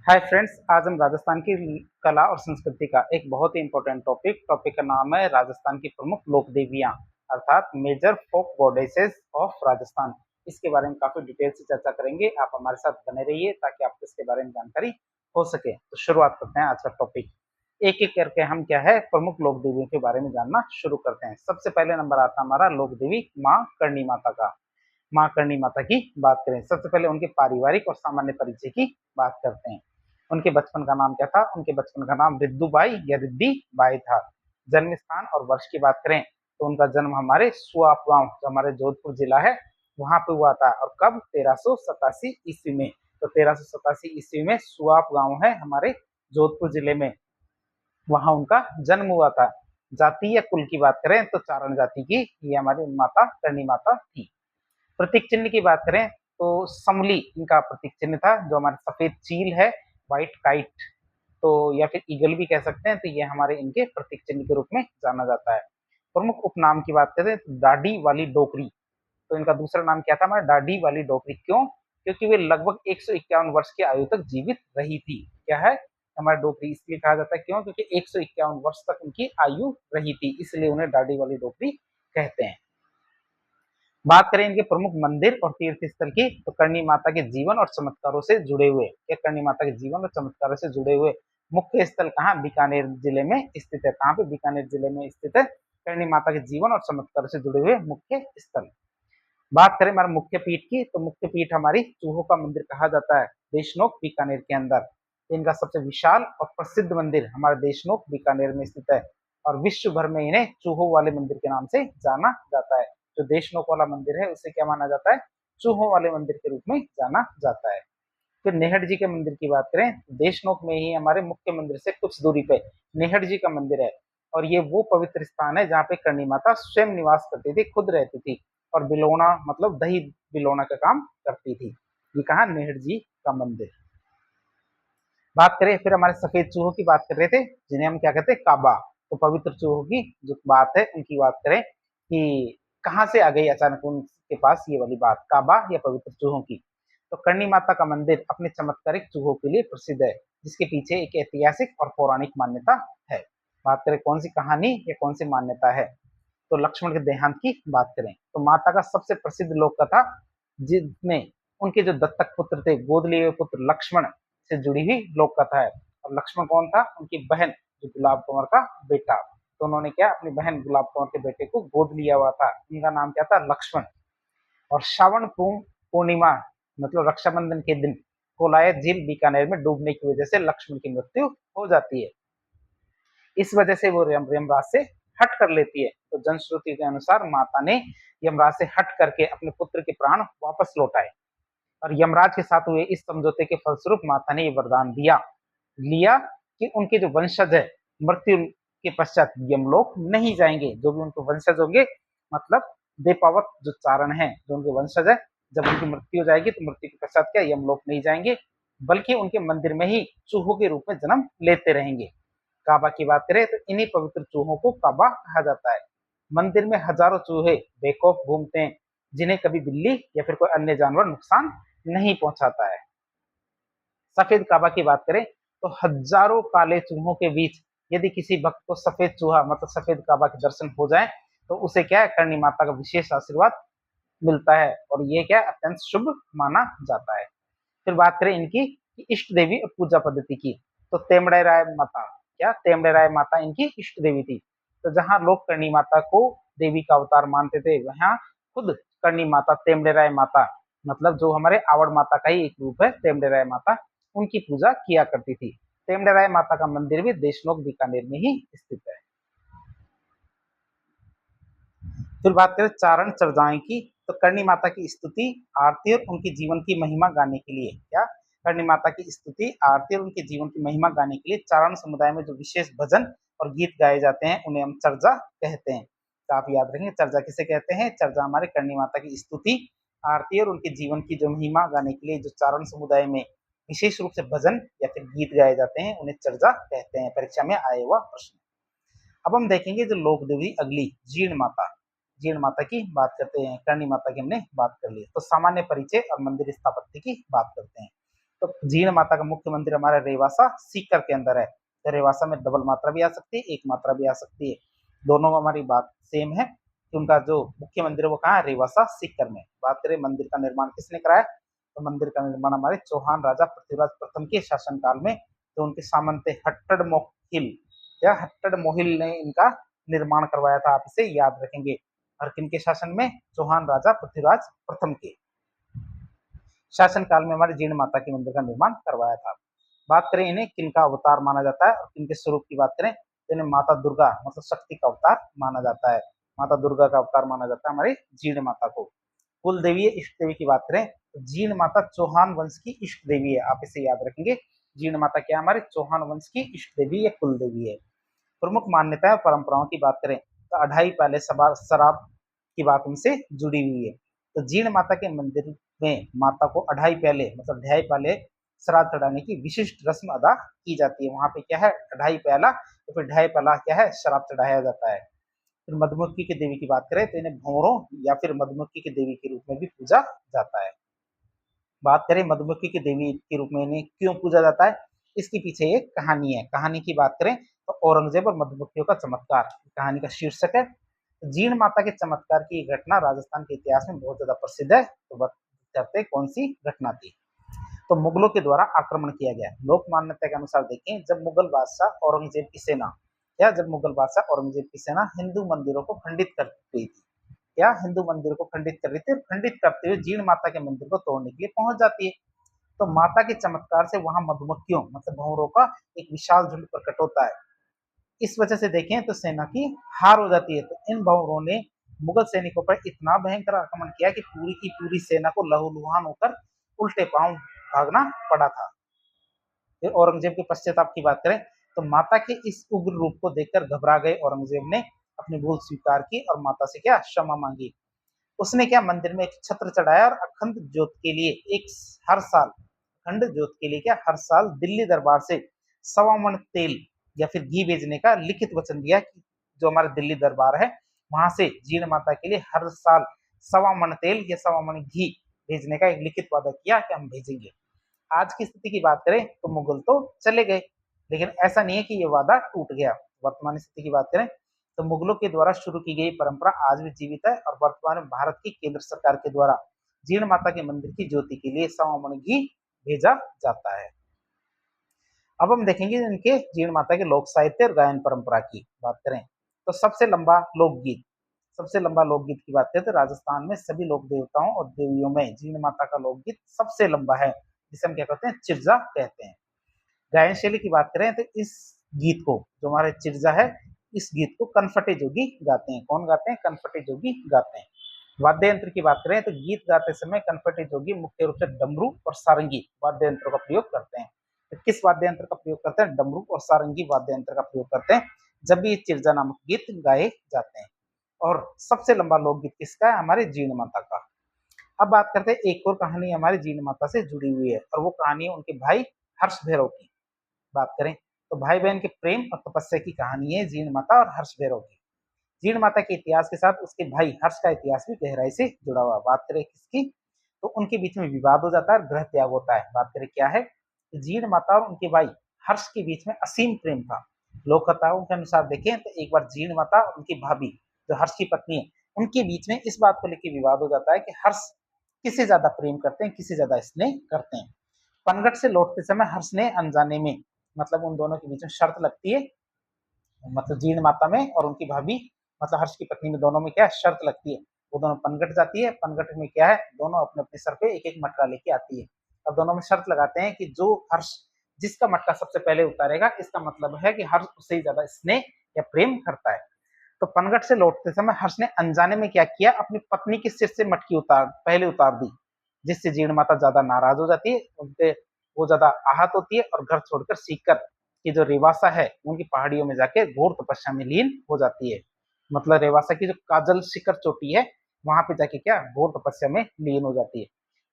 Hi friends, आज हम राजस्थान की कला और संस्कृति का एक बहुत ही इंपॉर्टेंट टॉपिक का नाम है राजस्थान की प्रमुख लोक देवियां अर्थात major folk goddesses of Rajasthan. इसके बारे में काफी डिटेल से चर्चा करेंगे। आप हमारे साथ बने रहिए ताकि आपको इसके बारे में जानकारी हो सके। तो शुरुआत करते हैं आज का टॉपिक। एक एक करके हम क्या है प्रमुख लोक देवियों के बारे में जानना शुरू करते हैं। सबसे पहले नंबर आता है हमारा लोक देवी माँ करणी माता का। माँ करणी माता की बात करें, सबसे पहले उनके पारिवारिक और सामान्य परिचय की बात करते हैं। उनके बचपन का नाम क्या था? उनके बचपन का नाम रिद्दूबाई या रिद्दी बाई था। जन्म स्थान और वर्ष की बात करें तो उनका जन्म हमारे सुआप गांव जो हमारे जोधपुर जिला है वहां पे हुआ था। और कब? 1387 ईस्वी में। तो 1387 ईस्वी में सुआप गांव है हमारे जोधपुर जिले में, वहां उनका जन्म हुआ था। जाति या कुल की बात करें तो चारण जाति की ये हमारी माता करणी माता थी। प्रतीक चिन्ह की बात करें तो समली इनका प्रतीक चिन्ह था, जो हमारे सफेद चील है, व्हाइट काइट तो या फिर ईगल भी कह सकते हैं। तो ये हमारे इनके प्रतीक चिन्ह के रूप में जाना जाता है। प्रमुख उपनाम की बात करें तो डाडी वाली डोकरी। तो इनका दूसरा नाम क्या था? हमारा डाडी वाली डोकरी। क्यों? क्योंकि वे लगभग 151 वर्ष की आयु तक जीवित रही थी। क्या है? हमारा डोकरी इसलिए कहा जाता है, क्यों? क्योंकि 151 वर्ष तक उनकी आयु रही थी, इसलिए उन्हें डाडी वाली डोकरी कहते हैं। बात करें इनके प्रमुख मंदिर और तीर्थ स्थल की तो करणी माता के जीवन और चमत्कारों से जुड़े हुए, या करणी माता के जीवन और चमत्कारों से जुड़े हुए मुख्य स्थल कहाँ? बीकानेर जिले में स्थित है। कहाँ पे? बीकानेर जिले में स्थित है करणी माता के जीवन और चमत्कारों से जुड़े हुए मुख्य स्थल। बात करें हमारे मुख्य पीठ की तो मुख्य पीठ हमारी चूहों का मंदिर कहा जाता है, देशनोक बीकानेर के अंदर। इनका सबसे विशाल और प्रसिद्ध मंदिर हमारे देशनोक बीकानेर में स्थित है, और विश्व भर में इन्हें चूहों वाले मंदिर के नाम से जाना जाता है। जो देशनोक वाला मंदिर है उसे क्या माना जाता है? चूहों वाले मंदिर के रूप में जाना जाता है। फिर नेहट जी के मंदिर की बात करें तो देशनोक में ही हमारे मुख्य मंदिर से कुछ दूरी पे नेहट जी का मंदिर है, और ये वो पवित्र स्थान है जहाँ पे करणी माता स्वयं निवास करती थी, खुद रहती थी, और बिलोना मतलब दही बिलोना का काम करती थी। ये कहा? नेहट जी का मंदिर। बात करें फिर हमारे सफेद चूहों की बात कर रहे थे, जिन्हें हम क्या कहते हैं? काबा। तो पवित्र चूहों की जो बात है उनकी बात करें कि कहाँ से आ गई अचानक उनके पास ये वाली बात, काबा या पवित्र चूहों की। तो करणी माता का मंदिर अपने चमत्कारिक चूहों के लिए प्रसिद्ध है, जिसके पीछे एक ऐतिहासिक और पौराणिक मान्यता है। बात करें कौन सी कहानी या कौन सी मान्यता है, तो लक्ष्मण के देहांत की बात करें तो माता का सबसे प्रसिद्ध लोक कथा जिसमें उनके जो दत्तक पुत्र थे, गोद लिए हुए पुत्र लक्ष्मण से जुड़ी हुई लोक कथा है। और लक्ष्मण कौन था? उनकी बहन जो गुलाब कंवर का बेटा। तो उन्होंने क्या अपनी बहन गुलाब कंवर के बेटे को गोद लिया हुआ था। उनका नाम क्या था? लक्ष्मण। और श्रावण पूर्णिमा मतलब रक्षाबंधन के दिन कोलायत झील बीकानेर में डूबने की वजह से लक्ष्मण की मृत्यु हो जाती है। इस वजह से वो यमराज से हट कर लेती है। तो जनश्रुति के अनुसार माता ने यमराज से हट करके अपने पुत्र के प्राण वापस लौटाए, और यमराज के साथ हुए इस समझौते के फलस्वरूप माता ने ये वरदान लिया कि उनके जो वंशज है मृत्यु के पश्चात यमलोक नहीं जाएंगे। जो भी उनके वंशज होंगे, मतलब देपावत जो चारण है जो उनके वंशज है, जब उनकी मृत्यु हो जाएगी तो मृत्यु के पश्चात क्या यमलोक नहीं जाएंगे, बल्कि उनके मंदिर में ही चूहों के रूप में जन्म लेते रहेंगे। काबा की बात करें तो इन्हीं पवित्र चूहों को काबा कहा जाता है। मंदिर में हजारों चूहे बेखौफ घूमते हैं, जिन्हें कभी बिल्ली या फिर कोई अन्य जानवर नुकसान नहीं पहुंचाता है। सफेद काबा की बात करें तो हजारों काले चूहों के बीच यदि किसी भक्त को सफेद चूहा मतलब सफेद काबा के दर्शन हो जाए तो उसे क्या है? करणी माता का विशेष आशीर्वाद मिलता है, और ये क्या अत्यंत शुभ माना जाता है। फिर बात करें इनकी इष्ट देवी और पूजा पद्धति की तो तेमड़े राय माता, क्या तेमड़े राय माता इनकी इष्ट देवी थी। तो जहां लोग करणी माता को देवी का अवतार मानते थे, वहां खुद करणी माता तेमड़े राय माता मतलब जो हमारे आवड़ माता का ही एक रूप है तेमड़े राय माता, उनकी पूजा किया करती थी। तेमड़े राय माता का मंदिर भी देशनोक बीकानेर में ही स्थित है। फिर बात करें चारण चर्चाएं की तो करणी माता की स्तुति, आरती और उनके जीवन की महिमा गाने के लिए क्या? करणी माता की स्तुति, आरती और उनके जीवन की महिमा गाने के लिए चारण समुदाय में जो विशेष भजन और गीत गाए जाते हैं उन्हें हम चर्चा कहते हैं। तो आप याद रखेंगे चर्चा किसे कहते हैं? चर्चा हमारे करणी माता की स्तुति, आरती और उनके जीवन की जो महिमा गाने के लिए जो चारण समुदाय में विशेष रूप से भजन या फिर गीत गाए जाते हैं उन्हें चर्चा कहते हैं। परीक्षा में आए हुआ प्रश्न। अब हम देखेंगे जो लोक देवी अगली जीर्ण माता। जीर्ण माता की बात करते हैं, करणी माता की हमने बात कर ली। तो सामान्य परिचय और मंदिर स्थापत्य की बात करते हैं। तो जीण माता का मुख्य मंदिर हमारा रेवासा सीकर के अंदर है। तो रेवासा में डबल मात्रा भी आ सकती है, एक मात्रा भी आ सकती है, दोनों में हमारी बात सेम है कि उनका जो मुख्य मंदिर है वो कहाँ है, रेवासा सीकर में। बात करें मंदिर का निर्माण किसने कराया, तो मंदिर का निर्माण हमारे चौहान राजा पृथ्वीराज प्रथम के शासनकाल में, तो उनके सामंत हट्टड़ मोहिल या हट्टड़ मोहिल ने इनका निर्माण करवाया था, आप इसे याद रखेंगे। और किनके शासन में, चौहान राजा पृथ्वीराज प्रथम के शासनकाल में हमारे जीण माता के मंदिर का निर्माण करवाया था। बात करें इन्हें किनका अवतार माना जाता है और किनके स्वरूप की बात करें तो इन्हें माता दुर्गा मतलब शक्ति का अवतार माना जाता है। माता दुर्गा का अवतार माना जाता है हमारी जीण माता को। कुल देवी इष्ट देवी की बात करें तो जीण माता चौहान वंश की इष्ट देवी है, आप इसे याद रखेंगे। जीण माता क्या हमारे चौहान वंश की इष्ट देवी या कुल देवी है। प्रमुख मान्यताएं और परंपराओं की बात करें तो अढ़ाई पहले शराब की बात उनसे जुड़ी हुई है। तो जीण माता के मंदिर में माता को अढ़ाई पहले मतलब ढाई पहले श्राद्ध चढ़ाने की विशिष्ट रस्म अदा की जाती है। वहां पे क्या है, अढ़ाई पहला, तो फिर ढाई पहला क्या है, शराब चढ़ाया जाता है। फिर मधुमक्खी की देवी की बात करें तो इन्हें भंवरों या फिर मधुमक्खी की देवी के रूप में भी पूजा जाता है। बात करें मधुमक्खी की देवी के रूप में इन्हें क्यों पूजा जाता है, इसके पीछे एक कहानी है। कहानी की बात करें तो औरंगजेब और मधुमक्खियों का चमत्कार कहानी का शीर्षक है। जीण माता के चमत्कार की घटना राजस्थान के इतिहास में बहुत ज्यादा प्रसिद्ध है। तो बात करते कौन सी घटना थी, तो मुगलों के द्वारा आक्रमण किया गया। लोक मान्यता के अनुसार देखें, जब मुगल बादशाह औरंगजेब की सेना जब मुगल बादशाह औरंगजेब की सेना हिंदू मंदिरों को खंडित कर रही थी, हिंदू मंदिर को खंडित कर रही थी, खंडित करते हुए जीण माता के मंदिर को तोड़ने के लिए पहुंच जाती है। तो माता के चमत्कार से वहां मधुमक्खियों मतलब भंवरों का एक विशाल झुंड प्रकट होता है। इस वजह से देखें तो सेना की हार हो जाती है। तो इन भंवरों ने मुगल सैनिकों पर इतना भयंकर आक्रमण किया कि पूरी की पूरी सेना को लहूलुहान होकर उल्टे पांव भागना पड़ा था। फिर औरंगजेब के पश्चाताप की बात करें तो माता के इस उग्र रूप को देखकर घबरा गए औरंगजेब ने अपनी भूल स्वीकार की और माता से क्या क्षमा मांगी। उसने क्या मंदिर में एक छत्र चढ़ाया और अखंड ज्योत के लिए हर साल अखंड ज्योत के लिए हर साल दिल्ली दरबार से 1.25 मन तेल या फिर घी भेजने का लिखित वचन दिया कि जो हमारा दिल्ली दरबार है वहां से जीण माता के लिए हर साल 1.25 मन तेल या 1.25 मन घी भेजने का एक लिखित वादा किया कि हम भेजेंगे। आज की स्थिति की बात करें तो मुगल तो चले गए, लेकिन ऐसा नहीं है कि ये वादा टूट गया। वर्तमान स्थिति की बात करें तो मुगलों के द्वारा शुरू की गई परंपरा आज भी जीवित है और वर्तमान में भारत की केंद्र सरकार के द्वारा जीण माता के मंदिर की ज्योति के लिए 1.25 मन घी भेजा जाता है। अब हम देखेंगे इनके जीण माता के लोक साहित्य और गायन परंपरा की बात करें तो सबसे लंबा लोकगीत की बात करें तो राजस्थान में सभी लोक देवताओं और देवियों में जीण माता का लोकगीत सबसे लंबा है, जिसे हम क्या कहते हैं, चिरजा कहते हैं। गायन शैली की बात करें तो इस गीत को जो हमारे चिरजा है, इस गीत को कनफटे जोगी गाते हैं। कौन गाते हैं, कनफटे जोगी गाते हैं। वाद्य यंत्र की बात करें तो गीत गाते समय कनफटे जोगी मुख्य रूप से डमरू और सारंगी वाद्य यंत्रों का प्रयोग करते हैं। तो किस वाद्य यंत्र का प्रयोग करते हैं, डमरू और सारंगी वाद्य यंत्र का प्रयोग करते हैं जब भी चिरजा नामक गीत गाए जाते हैं। और सबसे लंबा लोकगीत किसका है, हमारे जीण माता का। अब बात करते हैं एक और कहानी हमारी जीण माता से जुड़ी हुई है और वो कहानी है उनके भाई हर्ष भैरव की। बात करें तो भाई बहन के प्रेम और तपस्या की कहानी है जीण माता और हर्ष भैरव की। जीण माता के इतिहास के साथ उसके भाई हर्ष का इतिहास भी गहराई से जुड़ा हुआ। बात करें किसकी, तो उनके बीच में विवाद हो जाता है, ग्रह त्याग होता है। बात करें क्या है, जीण माता और उनके भाई हर्ष के बीच में असीम प्रेम था। लोक कथाओं के अनुसार देखें तो एक बार जीण माता और उनकी भाभी जो हर्ष की पत्नी है उनके बीच में इस बात को लेकर विवाद हो जाता है कि हर्ष किसे ज्यादा प्रेम करते हैं, किसे ज्यादा स्नेह करते हैं। पनघट से लौटते समय हर्ष ने अनजाने में मतलब उन दोनों के बीच में शर्त लगती है, मतलब जीण माता में और उनकी भाभी मतलब हर्ष की पत्नी में, दोनों में क्या शर्त लगती है। वो दोनों पनघट जाती है, पनघट में क्या है, दोनों अपने अपने सर पे एक एक मटका लेके आती है। अब दोनों में शर्त लगाते हैं कि जो हर्ष जिसका मटका सबसे पहले उतारेगा इसका मतलब है कि हर्ष उससे ही ज्यादा स्नेह या प्रेम करता है। तो पनघट से लौटते समय हर्ष ने अनजाने में क्या किया, अपनी पत्नी के सिर से मटकी पहले उतार दी, जिससे जीण माता ज्यादा नाराज हो जाती है, उनपे वो ज्यादा आहत होती है और घर छोड़कर सीकर की जो रेवासा है उनकी पहाड़ियों में जाके घोर तपस्या में लीन हो जाती है। मतलब रेवासा की जो काजल शिखर चोटी है वहां पे जाके क्या घोर तपस्या में लीन हो जाती है।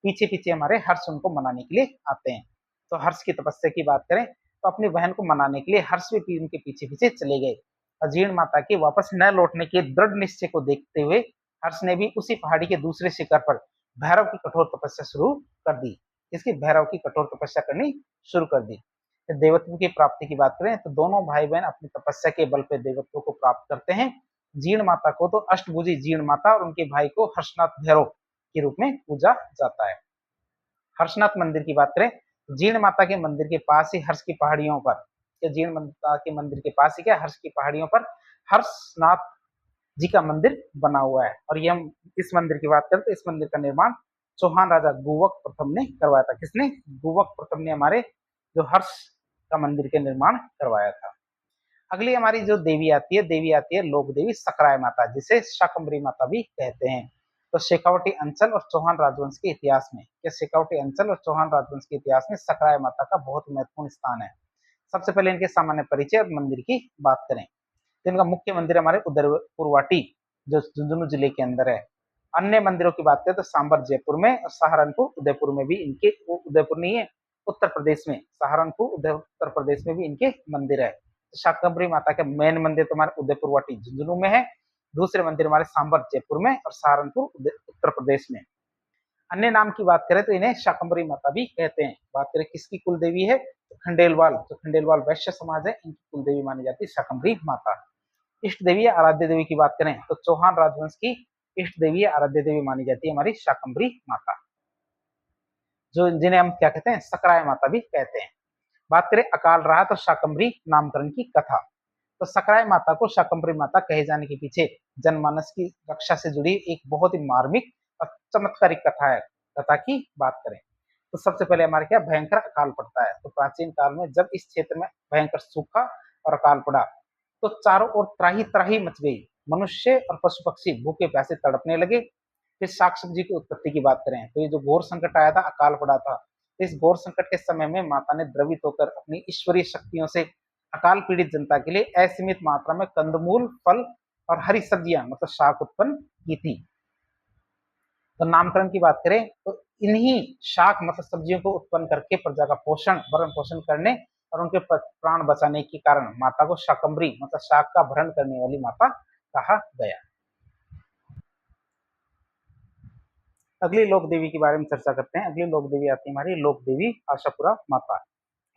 पीछे पीछे हमारे हर्ष उनको मनाने के लिए आते हैं। तो हर्ष की तपस्या की बात करें तो अपनी बहन को मनाने के लिए हर्ष भी उनके पीछे पीछे चले गए। जीण माता के वापस न लौटने के दृढ़ निश्चय को देखते हुए हर्ष ने भी उसी पहाड़ी के दूसरे शिखर पर भैरव की कठोर तपस्या शुरू कर दी। इसकी भैरव की कठोर तपस्या करनी शुरू कर दी। देवत्व की प्राप्ति की बात करें तो दोनों भाई बहन अपनी तपस्या के बल पे देवत्व को प्राप्त करते हैं। जीर्ण माता को तो अष्टभुजी जीर्ण माता और उनके भाई को हर्षनाथ भैरव के रूप में पूजा जाता है। हर्षनाथ मंदिर की बात करें, जीर्ण माता के मंदिर के पास ही हर्ष की पहाड़ियों पर, जीर्ण माता के मंदिर के पास ही क्या हर्ष की पहाड़ियों पर हर्षनाथ जी का मंदिर बना हुआ है। और ये हम इस मंदिर की बात करें तो इस मंदिर का निर्माण चौहान राजा गुवक प्रथम ने करवाया था। किसने? गुवक प्रथम ने हमारे जो हर्ष का मंदिर के निर्माण करवाया था। अगली हमारी जो देवी आती है लोक देवी सकराय माता, जिसे शाकंभरी माता भी कहते हैं। तो शेखावटी अंचल और चौहान राजवंश के इतिहास में, क्या शेखावटी अंचल और चौहान राजवंश के इतिहास में सकराय माता का बहुत महत्वपूर्ण स्थान है। सबसे पहले इनके सामान्य परिचय और मंदिर की बात करें तो इनका मुख्य मंदिर हमारे उदयपुरवाटी जो झुंझुनू जिले के अंदर है। अन्य मंदिरों की बात करें तो सांबर जयपुर में और सहारनपुर उदयपुर में भी इनके, उदयपुर नहीं है उत्तर प्रदेश में, सहारनपुर उत्तर प्रदेश में भी इनके मंदिर है। शाकंभरी माता के मेन मंदिर तुम्हारे उदयपुरवाटी झुंझुनू में है, दूसरे मंदिर हमारे सांबर जयपुर में और सहारनपुर उत्तर प्रदेश में। अन्य नाम की बात करें तो इन्हें शाकंभरी माता भी कहते हैं। बात करें किसकी कुल देवी है तो खंडेलवाल, जो खंडेलवाल वैश्य समाज है इनकी कुल देवी मानी जाती है शाकंभरी माता। इष्ट देवी या आराध्य देवी की बात करें तो चौहान राजवंश की इष्ट देवी या आराध्य देवी मानी जाती है हमारी शाकंभरी माता, जो जिन्हें हम क्या कहते हैं सकराय माता भी कहते हैं। बात करें अकाल राहत और शाकंभरी नामकरण की कथा, तो सकराय माता को शाकंभरी माता कहे जाने के पीछे जनमानस की रक्षा से जुड़ी एक बहुत ही मार्मिक और चमत्कारिक कथा है। कथा की बात करें तो सबसे पहले हमारे क्या भयंकर अकाल पड़ता है। तो प्राचीन काल में जब इस क्षेत्र में भयंकर सूखा और अकाल पड़ा तो चारों ओर त्राही त्राही मच गई। मनुष्य और पशु पक्षी भूखे प्यासे तड़पने लगे। फिर शाकंभरी जी की उत्पत्ति की बात करें तो ये जो घोर संकट आया था, अकाल पड़ा था, इस घोर संकट के समय में माता ने द्रवित होकर अपनी ईश्वरीय शक्तियों से अकाल पीड़ित जनता के लिए असीमित मात्रा में कंदमूल, फल और हरी सब्जियां मतलब शाक उत्पन्न की थी। तो नामकरण की बात करें तो इन्हीं शाक मतलब सब्जियों को उत्पन्न करके प्रजा का पोषण भरण पोषण करने और उनके प्राण बचाने के कारण माता को शाकंभरी मतलब शाक का भरण करने वाली माता कहा गया। अगली लोक देवी के बारे में चर्चा करते हैं। अगली लोक देवी आती है हमारी लोक देवी आशापुरा माता।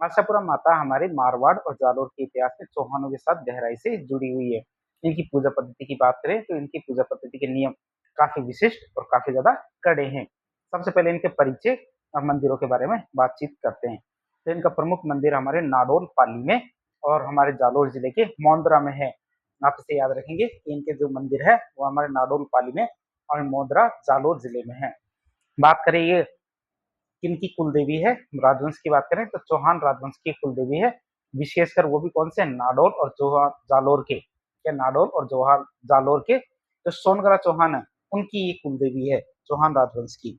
आशापुरा माता हमारे मारवाड़ और जालोर के इतिहास में चौहानों के साथ गहराई से जुड़ी हुई है। इनकी पूजा पद्धति की बात करें तो इनकी पूजा पद्धति के नियम काफी विशिष्ट और काफी ज्यादा कड़े हैं। सबसे पहले इनके परिचय और मंदिरों के बारे में बातचीत करते हैं। तो इनका प्रमुख मंदिर हमारे नाडोल पाली में और हमारे जालोर जिले के मोंदरा में है। आप इसे याद रखेंगे कि इनके जो मंदिर है वो हमारे नाडोल पाली में और मोंदरा जालोर जिले में है। बात करें ये किनकी कुल देवी है, राजवंश की बात करें तो चौहान राजवंश की कुल देवी है। विशेषकर वो भी कौन से, नाडोल और जालोर के, क्या नाडोल और जोहार जालोर के जो सोनगरा चौहान है उनकी ये कुल देवी है चौहान राजवंश की।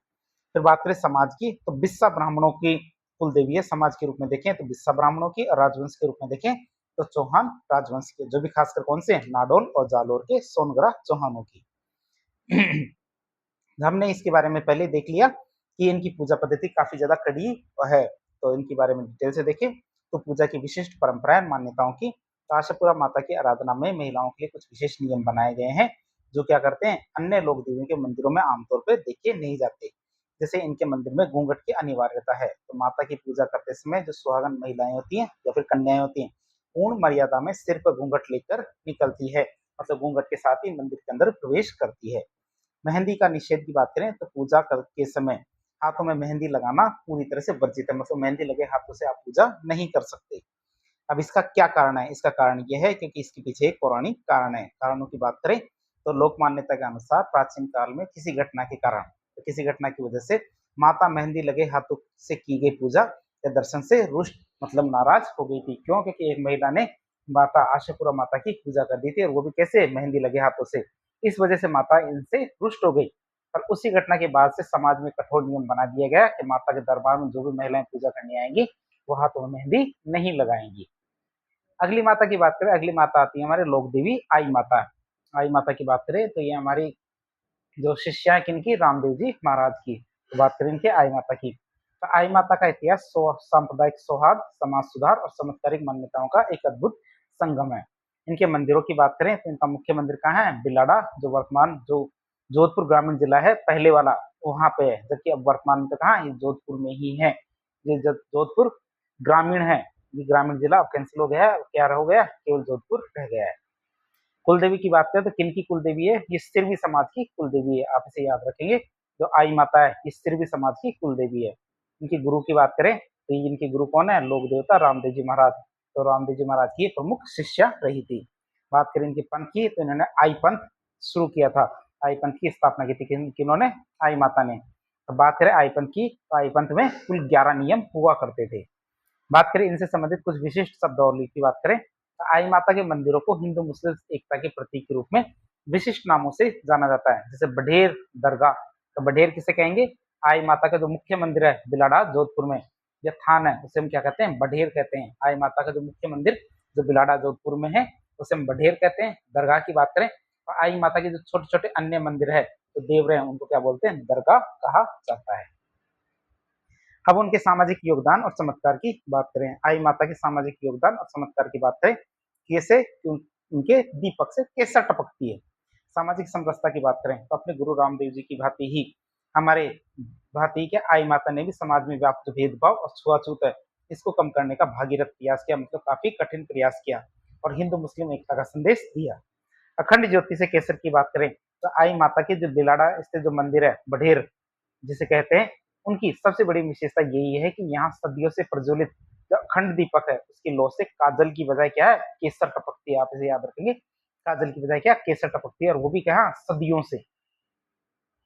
फिर बात करें समाज की तो बिस्सा ब्राह्मणों की कुल देवी है। समाज के रूप में देखें तो बिस्सा ब्राह्मणों की और राजवंश के रूप में देखें तो चौहान राजवंश के, जो भी खासकर कौन से नाडोल और जालोर के सोनगरा चौहानों की। हमने इसके बारे में पहले देख लिया कि इनकी पूजा पद्धति काफी ज्यादा कड़ी है। तो इनके बारे में डिटेल से देखें तो पूजा की विशिष्ट परंपराएं मान्यताओं की। तो आशापुरा माता की आराधना में महिलाओं के लिए कुछ विशेष नियम बनाए गए हैं जो क्या करते हैं अन्य लोक देवियों के मंदिरों में आमतौर पर देखे नहीं जाते। जैसे इनके मंदिर में घूंघट की अनिवार्यता है। तो माता की पूजा करते समय जो सुहागन महिलाएं होती हैं या फिर कन्याएं होती हैं पूर्ण मर्यादा में सिर पर घूंघट लेकर निकलती है, मतलब घूंघट के साथ ही मंदिर के अंदर प्रवेश करती है। मेहंदी का निषेध की बात करें तो पूजा के समय हाथों में मेहंदी लगाना पूरी तरह से वर्जित है, मतलब मेहंदी लगे हाथों से आप पूजा नहीं कर सकते। अब इसका क्या कारण है? इसका कारण यह है क्योंकि इसके पीछे एक पौराणिक कारण है। कारणों की बात करें तो लोक मान्यता के अनुसार प्राचीन काल में किसी घटना के कारण, तो किसी घटना की वजह से माता मेहंदी लगे हाथों से की गई पूजा या दर्शन से रुष्ट मतलब नाराज हो गई थी। क्यों? क्योंकि एक महिला ने माता आशापुरा माता की पूजा कर दी थी और वो भी कैसे, मेहंदी लगे हाथों से। इस वजह से माता इनसे रुष्ट हो गई और उसी घटना के बाद से समाज में कठोर नियम बना दिया गया कि माता के दरबार में जो भी महिलाएं पूजा करने आएंगी वो हाथों में मेहंदी नहीं लगाएंगी। अगली माता की बात करें, अगली माता आती है हमारे लोक देवी आई माता। आई माता की बात करें तो ये हमारी जो शिष्या है किनकी, रामदेव जी महाराज की। तो बात करें इनके आई माता की। तो आई माता का इतिहास सांप्रदायिक सौहार्द, समाज सुधार और चमत्कारिक मान्यताओं का एक अद्भुत संगम है। इनके मंदिरों की बात करें तो इनका मुख्य मंदिर कहाँ है, बिलाड़ा, जो वर्तमान जो जोधपुर ग्रामीण जिला है पहले वाला, वहां पे है, जबकि अब वर्तमान में तो कहाँ, ये जोधपुर में ही है। ये जोधपुर ग्रामीण है, ये ग्रामीण जिला अब कैंसिल हो गया है, क्या हो गया, केवल जोधपुर रह गया है। कुलदेवी की बात करें तो किन की कुलदेवी है, ये सिरवी समाज की कुलदेवी है, आप इसे याद रखेंगे। जो आई माता है ये सिरवी समाज की कुलदेवी है। इनके गुरु की बात करें तो इनके गुरु कौन है, लोक देवता रामदेव जी महाराज। तो रामदेव जी महाराज की प्रमुख शिष्या रही थी। बात करें इनके पंथ की तो इन्होंने आई पंथ शुरू किया था। आई पंथ की स्थापना की थी किन्होंने, आई माता ने। तो बात करें आई पंथ की तो आई पंथ में कुल 11 नियम हुआ करते थे। बात करें इनसे संबंधित कुछ विशिष्ट शब्दावली की बात करें तो आई माता के मंदिरों को हिंदू मुस्लिम एकता के प्रतीक के रूप में विशिष्ट नामों से जाना जाता है, जैसे बढ़ेर दरगाह। तो बढ़ेर किसे कहेंगे, आई माता का जो मुख्य मंदिर है बिलाड़ा जोधपुर में, या थान है, उसे हम क्या कहते हैं, बढ़ेर कहते हैं। आई माता का जो मुख्य मंदिर जो बिलाड़ा जोधपुर में है उसे हम बढ़ेर कहते हैं। दरगाह की बात करें तो आई माता के जो छोटे छोटे अन्य मंदिर है तो देवरे हैं, उनको क्या बोलते हैं, दरगाह कहा जाता है। अब उनके सामाजिक योगदान और चमत्कार की बात करें, आई माता के सामाजिक योगदान और चमत्कार की बात करें, कैसे उनके दीपक से केसर टपकती है। सामाजिक समरसता की बात करें तो अपने गुरु रामदेव जी की भांति ही हमारे भांति के आई माता ने भी समाज में व्याप्त भेदभाव और छुआछूत है इसको कम करने का भागीरथ प्रयास किया, मतलब काफी कठिन प्रयास किया और हिंदू मुस्लिम एकता का संदेश दिया। अखंड ज्योति से केसर की बात करें तो आई माता के जो बिलाड़ा स्थित जो मंदिर है बढ़ेर जिसे कहते हैं, उनकी सबसे बड़ी विशेषता यही है कि यहाँ सदियों से प्रज्वलित जो अखंड दीपक है उसकी लौ से काजल की बजाय क्या है, केसर टपकती है। आप इसे याद रखेंगे, काजल की बजाय क्या, केसर टपकती है, और वो भी क्या, सदियों से।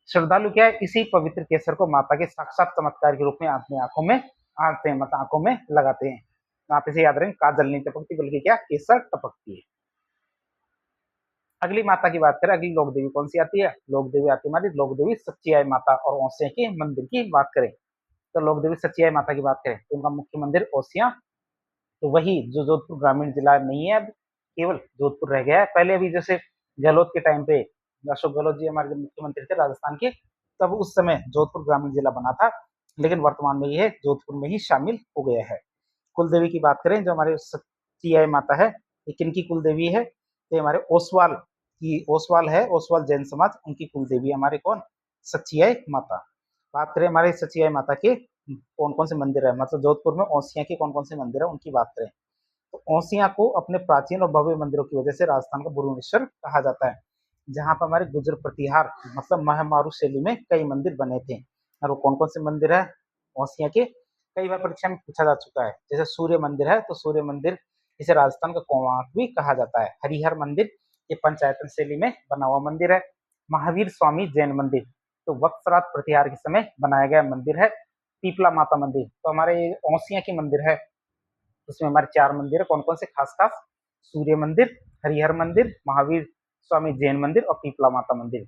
श्रद्धालु क्या है, इसी पवित्र केसर को माता के साक्षात चमत्कार के रूप में अपनी आंखों में आते हैं, मतलब आंखों में लगाते हैं। आप इसे याद रखें, काजल नहीं टपकती बल्कि क्या, केसर टपकती है। अगली माता की बात करें, अगली लोक देवी कौन सी आती है, लोक देवी आती है हमारी लोक देवी सच्ची आई माता और औसिया के मंदिर की बात करें तो लोक देवी सच्ची आई माता की बात करें तो उनका मुख्य मंदिर औसिया, तो वही जो जोधपुर ग्रामीण जिला नहीं है, अब केवल जोधपुर रह गया है। पहले अभी जैसे गहलोत के टाइम पे अशोक गहलोत जी हमारे मुख्यमंत्री थे राजस्थान के, तब उस समय जोधपुर ग्रामीण जिला बना था, लेकिन वर्तमान में ये जोधपुर में ही शामिल हो गया है। कुल देवी की बात करें जो हमारे सच्ची आई माता है, ये किनकी कुल देवी है, तो हमारे ओसवाल की, ओसवाल है, ओसवाल जैन समाज, उनकी कुल देवी हमारे कौन, सच्ची आई माता। बात करें हमारे सच्ची आई माता के कौन कौन से मंदिर है, मतलब जोधपुर में औसिया के कौन कौन से मंदिर है उनकी बात करें तो औसिया को अपने प्राचीन और भव्य मंदिरों की वजह से राजस्थान का भुवनेश्वर कहा जाता है, जहाँ पर हमारे गुजर प्रतिहार मतलब महामारू शैली में कई मंदिर बने थे। और वो कौन कौन से मंदिर है औसिया के, कई बार परीक्षा में पूछा जा चुका है। जैसे सूर्य मंदिर है तो सूर्य मंदिर इसे राजस्थान का कोणार्क भी कहा जाता है। हरिहर मंदिर ये पंचायतन शैली में बना हुआ मंदिर है। महावीर स्वामी जैन मंदिर तो वत्सरात प्रतिहार के समय बनाया गया मंदिर है। पीपला माता मंदिर तो हमारे औसिया के मंदिर है, उसमें हमारे 4 मंदिर है, कौन कौन से, खास खास सूर्य मंदिर, हरिहर मंदिर, महावीर स्वामी जैन मंदिर और पीपला माता मंदिर।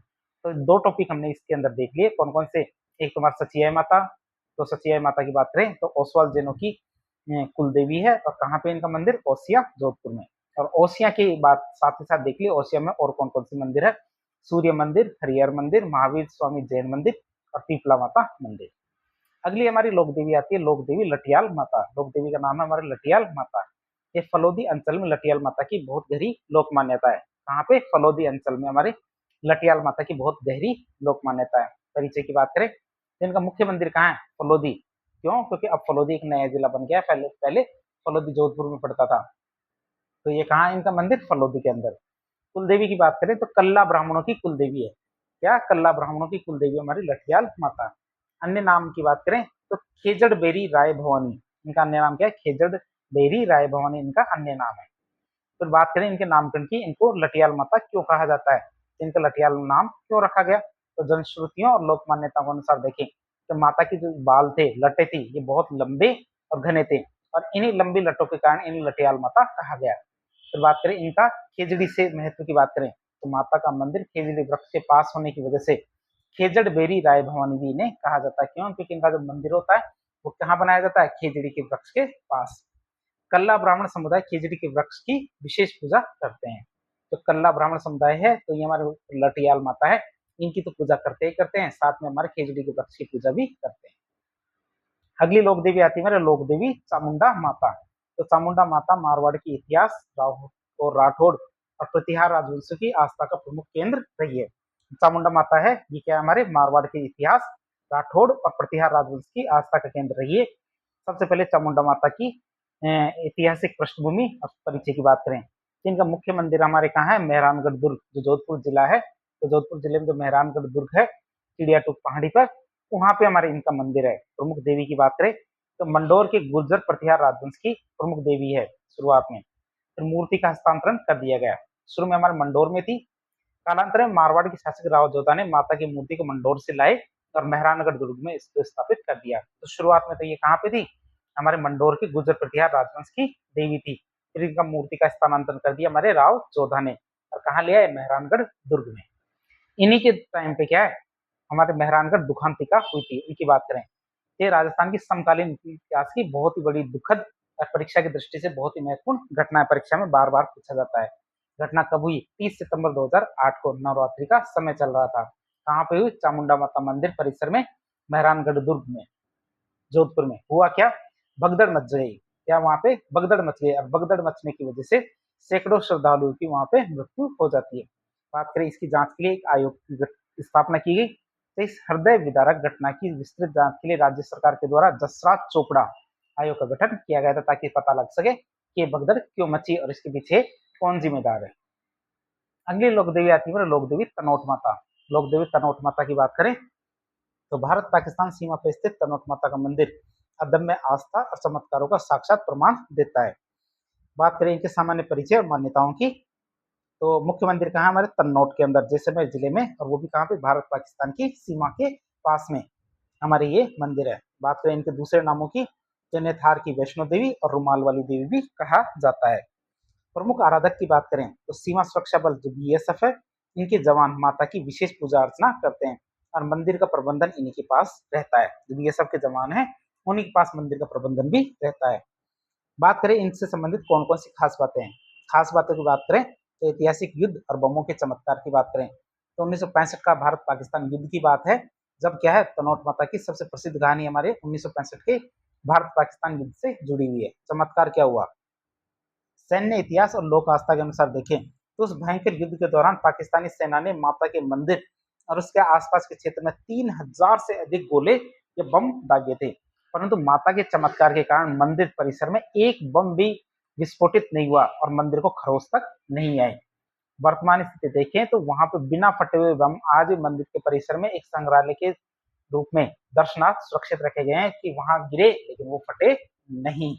तो 2 टॉपिक हमने इसके अंदर देख लिए, कौन कौन से, एक तुम्हारा सचियाई माता, तो सचियाई माता की बात करें तो ओसवाल जैनों की कुल देवी है और कहाँ पे इनका मंदिर, ओसिया जोधपुर में। और ओसिया की बात साथ ही साथ देख लिया, ओसिया में और कौन कौन से मंदिर है, सूर्य मंदिर, हरिहर मंदिर, महावीर स्वामी जैन मंदिर और पीपला माता मंदिर। अगली हमारी लोक देवी आती है, लोक देवी लटियाल माता। लोक देवी का नाम है हमारे लटियाल माता। ये फलोदी अंचल में लटियाल माता की बहुत गहरी लोक मान्यता है। कहाँ पे, फलोदी अंचल में हमारे लटियाल माता की बहुत गहरी लोक मान्यता है। परिचय की बात करें तो इनका मुख्य मंदिर कहाँ है, फलोदी। क्यों, क्योंकि अब फलोदी एक नया जिला बन गया, पहले पहले फलोदी जोधपुर में पड़ता था। तो ये कहाँ है इनका मंदिर, फलोदी के अंदर। कुलदेवी की बात करें तो कल्ला ब्राह्मणों की कुलदेवी है। क्या, कल्ला ब्राह्मणों की कुलदेवी हमारी लठियाल माता। अन्य नाम की बात करें तो खेजड़ बेरी राय भवानी, इनका अन्य नाम क्या है, खेजड़ बेरी राय भवानी इनका अन्य नाम है। फिर बात करें इनके नामकरण की, इनको लठियाल माता क्यों कहा जाता है, इनका लठियाल नाम क्यों रखा गया, तो जनश्रुतियों और लोक मान्यताओं के अनुसार देखें तो माता की जो बाल थे, लटे थी, ये बहुत लंबे और घने थे और इन्हीं लंबी लटों के कारण इन्हें लठियाल माता कहा गया। फिर बात करें इनका खेजड़ी से महत्व की बात करें तो माता का मंदिर खेजड़ी वृक्ष के पास होने की वजह से खेजड़ बेरी राय भवानी भी इन्हें कहा जाता है। क्यों, क्योंकि इनका जो मंदिर होता है वो कहाँ बनाया जाता है, खेजड़ी के वृक्ष के पास। कल्ला ब्राह्मण समुदाय खेजड़ी के वृक्ष की विशेष पूजा करते हैं। तो कल्ला ब्राह्मण समुदाय है तो ये हमारे लटियाल माता है, इनकी तो पूजा करते ही करते हैं, साथ में हमारे खेजड़ी के वृक्ष की पूजा भी करते हैं। अगली लोक देवी आती है मेरे लोक देवी चामुंडा माता। तो चामुंडा माता मारवाड़ की इतिहास और राठौड़ और प्रतिहार राजवंश की आस्था का प्रमुख केंद्र रही है। चामुंडा माता है ये क्या, हमारे मारवाड़ के इतिहास राठौड़ और प्रतिहार राजवंश की आस्था का केंद्र रही है। सबसे पहले चामुंडा माता की ऐतिहासिक पृष्ठभूमि और परिचय की बात करें तो इनका मुख्य मंदिर हमारे कहाँ है, मेहरानगढ़ दुर्ग, जो जोधपुर जिला है। तो जोधपुर जिले में जो मेहरानगढ़ दुर्ग है, चिड़िया टूक पहाड़ी पर, वहां पे हमारे इनका मंदिर है। प्रमुख देवी की बात करें तो मंडोर के गुर्जर प्रतिहार राजवंश की प्रमुख देवी है शुरुआत में, फिर मूर्ति का हस्तांतरण कर दिया गया। शुरू में हमारे मंडोर में थी, कालांतर में मारवाड़ के शासक राव जोधा ने माता की मूर्ति को मंडोर से लाए और मेहरानगढ़ दुर्ग में इसको स्थापित कर दिया। तो शुरुआत में तो ये कहाँ पे थी, हमारे मंडोर की गुर्जर प्रतिहार राजवंश की देवी थी। फिर इनका मूर्ति का स्थानांतरण कर दिया हमारे राव जोधा ने, और कहाँ लिया है, मेहरानगढ़ दुर्ग में। इन्हीं के टाइम पे क्या है, हमारे मेहरानगढ़ दुखांतिका हुई थी। इनकी बात करें, ये राजस्थान की समकालीन इतिहास की बहुत ही बड़ी दुखद और परीक्षा की दृष्टि से बहुत ही महत्वपूर्ण घटना है। परीक्षा में बार बार पूछा जाता है। घटना कब हुई, 30 सितंबर 2008 को नवरात्रि का समय चल रहा था। कहाँ पे हुई, चामुंडा माता मंदिर परिसर में, मेहरानगढ़ दुर्ग में, जोधपुर में। हुआ क्या, भगदड़ मच गई। क्या वहां पे भगदड़ मच गई, और भगदड़ मचने की वजह से सैकड़ों श्रद्धालुओं की वहां पे मृत्यु हो जाती है। बात करें इसकी जांच के लिए एक आयोग की स्थापना की गई। तो इस हृदय विदारक घटना की विस्तृत जांच के लिए राज्य सरकार के द्वारा जसराज चोपड़ा आयोग का गठन किया गया था, ताकि पता लग सके कि भगदड़ क्यों मची और इसके पीछे कौन जिम्मेदार है। अगली लोक देवी आती है लोक देवी तनोट माता। लोक देवी तनोट माता की बात करें तो भारत पाकिस्तान सीमा पर स्थित तनोट माता का मंदिर अदम्य आस्था और चमत्कारों का साक्षात प्रमाण देता है। बात करें इनके सामान्य परिचय और मान्यताओं की, तो मुख्य मंदिर कहाँ है, हमारे तन्नौट के अंदर, जैसलमेर जिले में, और वो भी कहाँ पे, भारत पाकिस्तान की सीमा के पास में हमारे ये मंदिर है। बात करें इनके दूसरे नामों की, जिन्हें थार की वैष्णो देवी और रुमाल वाली देवी भी कहा जाता है। प्रमुख आराधक की बात करें तो सीमा सुरक्षा बल जो बीएसएफ है, इनके जवान माता की विशेष पूजा अर्चना करते हैं, और मंदिर का प्रबंधन इन्हीं के पास रहता है। जो बीएसएफ के जवान है, उन्हीं के पास मंदिर का प्रबंधन भी रहता है। बात करें इनसे संबंधित कौन कौन सी खास बातें हैं, खास बातों की बात करें तो ऐतिहासिक युद्ध और बमों के चमत्कार की बात करें तो 1965 का भारत पाकिस्तान युद्ध की बात है, जब क्या है, तनोट माता की सबसे प्रसिद्ध कहानी हमारे 1965 के भारत पाकिस्तान युद्ध से जुड़ी हुई है। चमत्कार क्या हुआ, सैन्य इतिहास और लोक आस्था के अनुसार देखें तो उस भयंकर युद्ध के दौरान पाकिस्तानी सेना ने माता के मंदिर और उसके आसपास के क्षेत्र में 3000 से अधिक गोले या बम दागे थे, परंतु माता के चमत्कार के कारण मंदिर परिसर में एक बम भी विस्फोटित नहीं हुआ और मंदिर को खरोच तक नहीं आए। वर्तमान स्थिति देखें तो वहां पे बिना फटे हुए बम आज भी मंदिर के परिसर में एक संग्रहालय के रूप में दर्शनार्थ सुरक्षित रखे गए हैं कि वहां गिरे लेकिन वो फटे नहीं।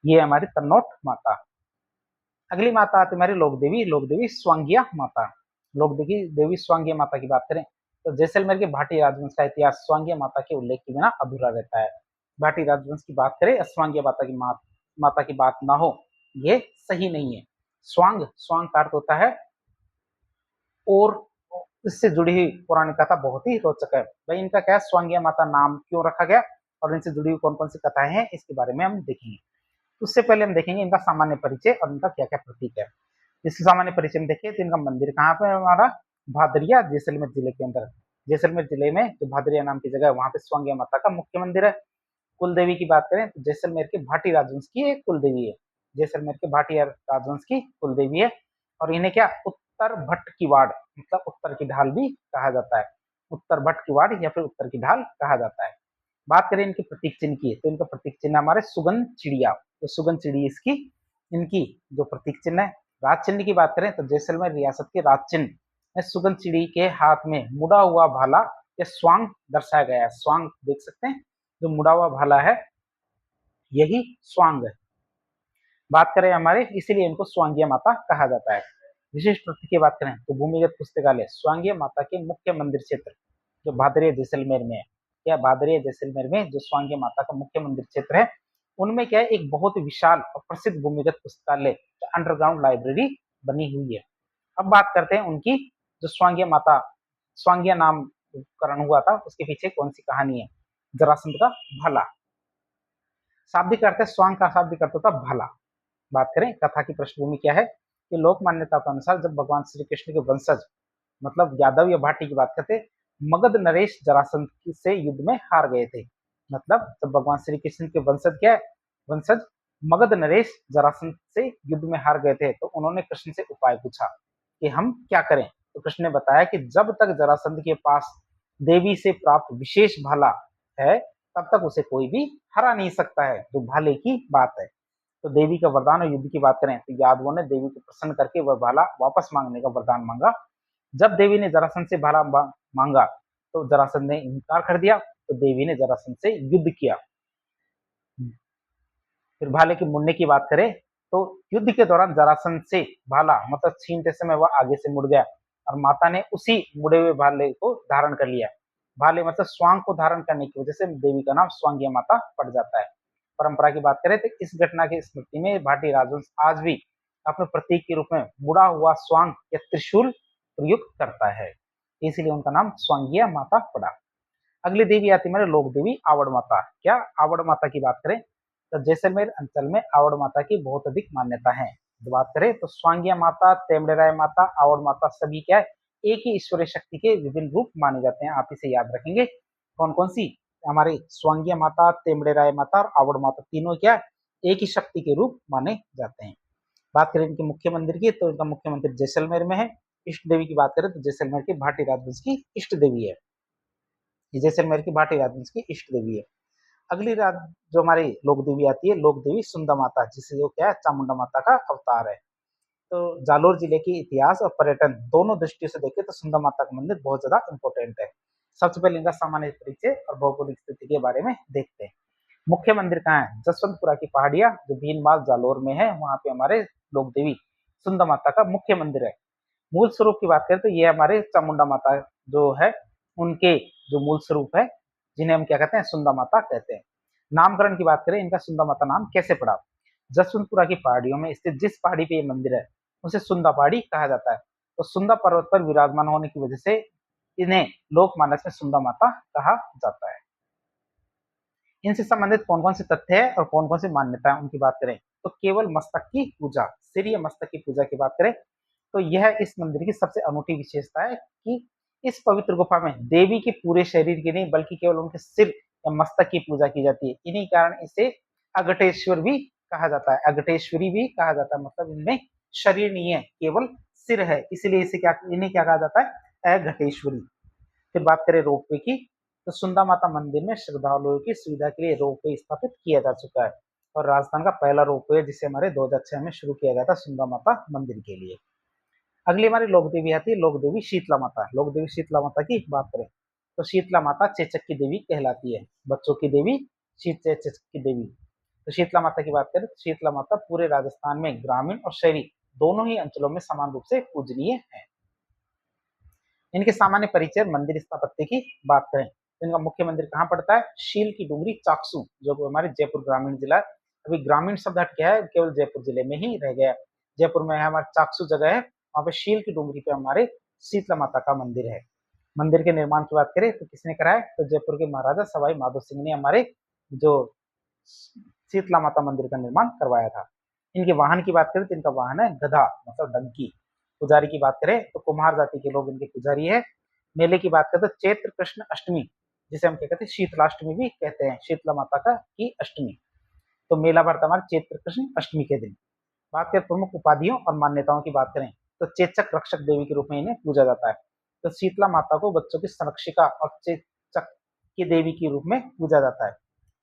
ये हमारी तन्नौट माता। अगली माता आती हमारी लोक देवी स्वांगिया माता। लोक देवी स्वांगिया माता की बात करें तो जैसलमेर के भाटी राजवंश का इतिहास स्वांगिया माता के उल्लेख के बिना अधूरा रहता है। भाटी राजवंश की बात करें, स्वांगिया माता की बात ना हो, ये सही नहीं है। स्वांग स्वांग का अर्थ होता है और इससे जुड़ी हुई पुरानी कथा बहुत ही रोचक है। भाई इनका क्या, स्वांगिया माता नाम क्यों रखा गया और इनसे जुड़ी हुई कौन कौन सी कथाएं हैं, इसके बारे में हम देखेंगे। उससे पहले हम देखेंगे इनका सामान्य परिचय और इनका क्या क्या प्रतीक है। इसके सामान्य परिचय में देखिए तो इनका मंदिर कहाँ पे है, हमारा भादरिया जैसलमेर जिले के अंदर। जैसलमेर जिले में जो भादरिया नाम की जगह है, वहां पे स्वांगिया माता का मुख्य मंदिर है। कुल देवी की बात करें तो जैसलमेर के भाटी राजवंश की एक कुल देवी है। जैसलमेर के भाटी राजवंश की कुल देवी है, और इन्हें क्या, उत्तर भट्ट की वाड़, मतलब उत्तर की ढाल भी कहा जाता है। उत्तर भट्ट की वाड़ या फिर उत्तर की ढाल कहा जाता है। बात करें इनके प्रतीक चिन्ह की तो इनका प्रतीक चिन्ह हमारे सुगंध चिड़िया, तो सुगंध चिड़ी इसकी इनकी जो प्रतीक चिन्ह है। राज चिन्ह की बात करें तो जैसलमेर रियासत के राज चिन्ह में सुगंध चिड़ी के हाथ में मुड़ा हुआ भाला या स्वांग दर्शाया गया है। स्वांग देख सकते हैं, जो मुड़ा हुआ भाला है यही स्वांग है। बात करें हमारे, इसीलिए इनको स्वांगिया माता कहा जाता है। विशिष्ट प्रतीक की बात करें तो भूमिगत पुस्तकालय स्वांगिया माता के मुख्य मंदिर क्षेत्र जो भादरिया जैसलमेर में है, या भादरिया जैसलमेर में जो स्वांगिया माता का मुख्य मंदिर क्षेत्र है, उनमें क्या है, एक बहुत विशाल और प्रसिद्ध भूमिगत पुस्तकालय अंडरग्राउंड लाइब्रेरी बनी हुई है। अब बात करते हैं उनकी, जो स्वांगिया माता, स्वांगिया नामकरण हुआ था उसके पीछे कौन सी कहानी है। जरासंध का भाला, शाब्दिक अर्थ है, स्वांग का शाब्दिक अर्थ होता भाला। बात करें कथा की पृष्ठभूमि क्या है, कि लोक मान्यता के अनुसार जब भगवान श्री कृष्ण के वंशज मतलब यादव या भाटी की बात करते, मगध नरेश जरासंध से युद्ध में हार गए थे। मतलब जब भगवान श्री कृष्ण के वंशज मगध नरेश जरासंध से युद्ध में हार गए थे, तो उन्होंने कृष्ण से उपाय पूछा कि हम क्या करें। तो कृष्ण ने बताया कि जब तक जरासंध के पास देवी से प्राप्त विशेष भाला है, तब तक उसे कोई भी हरा नहीं सकता है, जो भाले की बात है। तो देवी का वरदान और युद्ध की बात करें तो यादवों ने देवी को प्रसन्न करके वह भाला वापस मांगने का वरदान मांगा। जब देवी ने जरासंध से भाला मांगा तो जरासंध ने इनकार कर दिया, तो देवी ने जरासंध से युद्ध किया। फिर भाले के मुड़ने की बात करें तो युद्ध के दौरान जरासंध से भाला मतलब छीनते समय वह आगे से मुड़ गया और माता ने उसी मुड़े हुए भाले को धारण कर लिया। भाले मतलब स्वांग को धारण करने की वजह से देवी का नाम स्वांगिया माता पड़ जाता है। परंपरा की बात करें तो इस घटना की स्मृति में भाटी राजवंश आज भी अपने प्रतीक के रूप में मुड़ा हुआ स्वांग या त्रिशूल प्रयुक्त करता है, इसीलिए उनका नाम स्वांगिया माता पड़ा। अगली देवी आती है लोक देवी आवड़ माता। क्या आवड़ माता की बात करें तो जैसलमेर अंचल में आवड़ माता की बहुत अधिक मान्यता है। तो बात करें तो स्वांगिया माता, तेमड़ेराय माता, आवड़ माता सभी क्या है एक ही ईश्वरीय शक्ति के विभिन्न रूप माने जाते हैं। आप इसे याद रखेंगे। कौन कौन सी? हमारे स्वांगिया माता, तेमड़ेराय माता और आवड़ माता तीनों क्या एक ही शक्ति के रूप माने जाते हैं। बात करें इनके मुख्य मंदिर की तो इनका मुख्य मंदिर जैसलमेर में है। इष्ट देवी की बात करें तो जैसलमेर की भाटी राजवंश की इष्ट देवी है। जैसलमेर की भाटी राजवंश की इष्ट देवी है। अगली रात जो हमारी लोक देवी आती है, लोक देवी सुंदा माता, जिसे जो क्या है चामुंडा माता का अवतार है। तो जालोर जिले की इतिहास और पर्यटन दोनों दृष्टियों से देखें तो सुंदा माता का मंदिर बहुत ज्यादा इंपॉर्टेंट है। सबसे पहले इनका सामान्य परिचय और भौगोलिक स्थिति के बारे में देखते हैं। मुख्य मंदिर कहाँ है? जसवंतपुरा की पहाड़ियां जो भीनमाल जालोर में है, वहां पे हमारे लोक देवी सुंदा माता का मुख्य मंदिर है। मूल स्वरूप की बात करें तो ये हमारे चामुंडा माता जो है उनके जो मूल स्वरूप है, जिन्हें हम क्या कहते हैं सुंदा माता कहते हैं। नामकरण की बात करें इनका सुंदा माता नाम कैसे पड़ा? जसवंतपुरा की पहाड़ियों में स्थित जिस पहाड़ी पे ये मंदिर है उसे सुंदा पहाड़ी कहा जाता है। तो सुंदा पर्वत पर विराजमान होने की वजह से इन्हें लोकमानस में सुंदा माता कहा जाता है। इनसे संबंधित कौन कौन से तथ्य है और कौन कौन सी मान्यता है उनकी बात करें तो केवल मस्तक की पूजा, सिर या मस्तक की पूजा की बात करें तो यह इस मंदिर की सबसे अनूठी विशेषता है कि इस पवित्र गुफा में देवी के पूरे शरीर की नहीं बल्कि केवल उनके सिर या मस्तक की पूजा की जाती है। इन्हीं कारण इसे अघटेश्वर भी कहा जाता है, अघटेश्वरी भी कहा जाता है। मतलब इनमें शरीर नहीं है, केवल सिर है, इसलिए इसे क्या इन्हें क्या कहा जाता है? अघटेश्वरी। फिर बात करें रोपवे की तो सुंदा माता मंदिर में श्रद्धालुओं की सुविधा के लिए रोपवे स्थापित किया जा चुका है और राजस्थान का पहला रोपवे जिसे हमारे 2006 में शुरू किया गया था सुंदा माता मंदिर के लिए। अगली हमारी लोक देवी आती है लोक देवी शीतला माता। लोक देवी शीतला माता की बात करें तो शीतला माता चेचक की देवी कहलाती है, बच्चों की देवी चेचक की देवी। तो शीतला माता की बात करें तो शीतला माता पूरे राजस्थान में ग्रामीण और शहरी दोनों ही अंचलों में समान रूप से पूजनीय है। इनके सामान्य परिचय मंदिर स्थापत्य की बात करें तो इनका मुख्य मंदिर कहाँ पड़ता है? शील की डूंगरी चाकसू, जो हमारे जयपुर ग्रामीण जिला है। अभी ग्रामीण शब्द हट गया है, केवल जयपुर जिले में ही रह गया है। जयपुर में हमारे चाकसू जगह है, वहां पे शील की डूंगरी पे हमारे शीतला माता का मंदिर है। मंदिर के निर्माण की बात करें तो किसने कराया? तो जयपुर के महाराजा सवाई माधो सिंह ने हमारे जो शीतला माता मंदिर का निर्माण करवाया था। इनके वाहन की बात करें तो इनका वाहन है गधा मतलब डंकी। पुजारी की बात करें तो कुम्हार जाति के लोग इनके पुजारी है। मेले की बात करें तो चैत्र कृष्ण अष्टमी, जिसे हम क्या कहते हैं शीतलाष्टमी भी कहते हैं, शीतला माता का की अष्टमी। तो मेला भरता हमारे चैत्र कृष्ण अष्टमी के दिन। बात करें प्रमुख उपाधियों और मान्यताओं की बात करें तो चेचक रक्षक देवी के रूप में इन्हें पूजा जाता है। तो शीतला माता को बच्चों की संरक्षिका और चेचक की देवी के रूप में पूजा जाता है।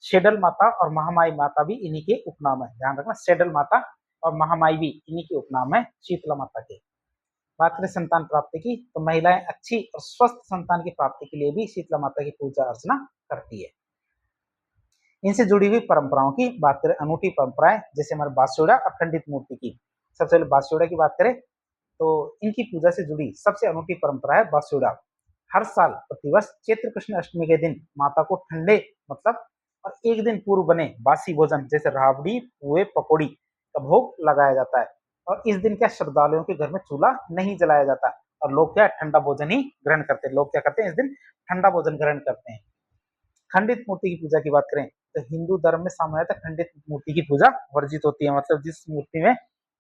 शेडल माता और महामाई माता भी इन्हीं के उपनाम है, ध्यान रखना, शेडल माता और महामाई भी इन्हीं के उपनाम है शीतला माता के। बात करें संतान प्राप्ति की तो महिलाएं अच्छी और स्वस्थ संतान की प्राप्ति के लिए भी शीतला माता की पूजा अर्चना करती है। इनसे जुड़ी हुई परंपराओं की बात करें, अनूठी परंपराएं जैसे हमारे बांसुड़ा और खंडित मूर्ति की। सबसे पहले बांसुड़ा की बात करें तो इनकी पूजा से जुड़ी सबसे अनूठी परंपरा है बांसुड़ा। हर साल प्रतिवर्ष चैत्र कृष्ण अष्टमी के दिन माता को ठंडे मतलब और एक दिन पूर्व बने बासी भोजन जैसे राबड़ी, पुए, पकौड़ी का भोग लगाया जाता है। और इस दिन क्या श्रद्धालुओं के घर में चूल्हा नहीं जलाया जाता और लोग क्या ठंडा भोजन ही ग्रहण करते हैं। लोग क्या करते हैं इस दिन? ठंडा भोजन ग्रहण करते हैं। खंडित मूर्ति की पूजा की बात करें तो हिंदू धर्म में सामान्यतः खंडित मूर्ति की पूजा वर्जित होती है। मतलब जिस मूर्ति में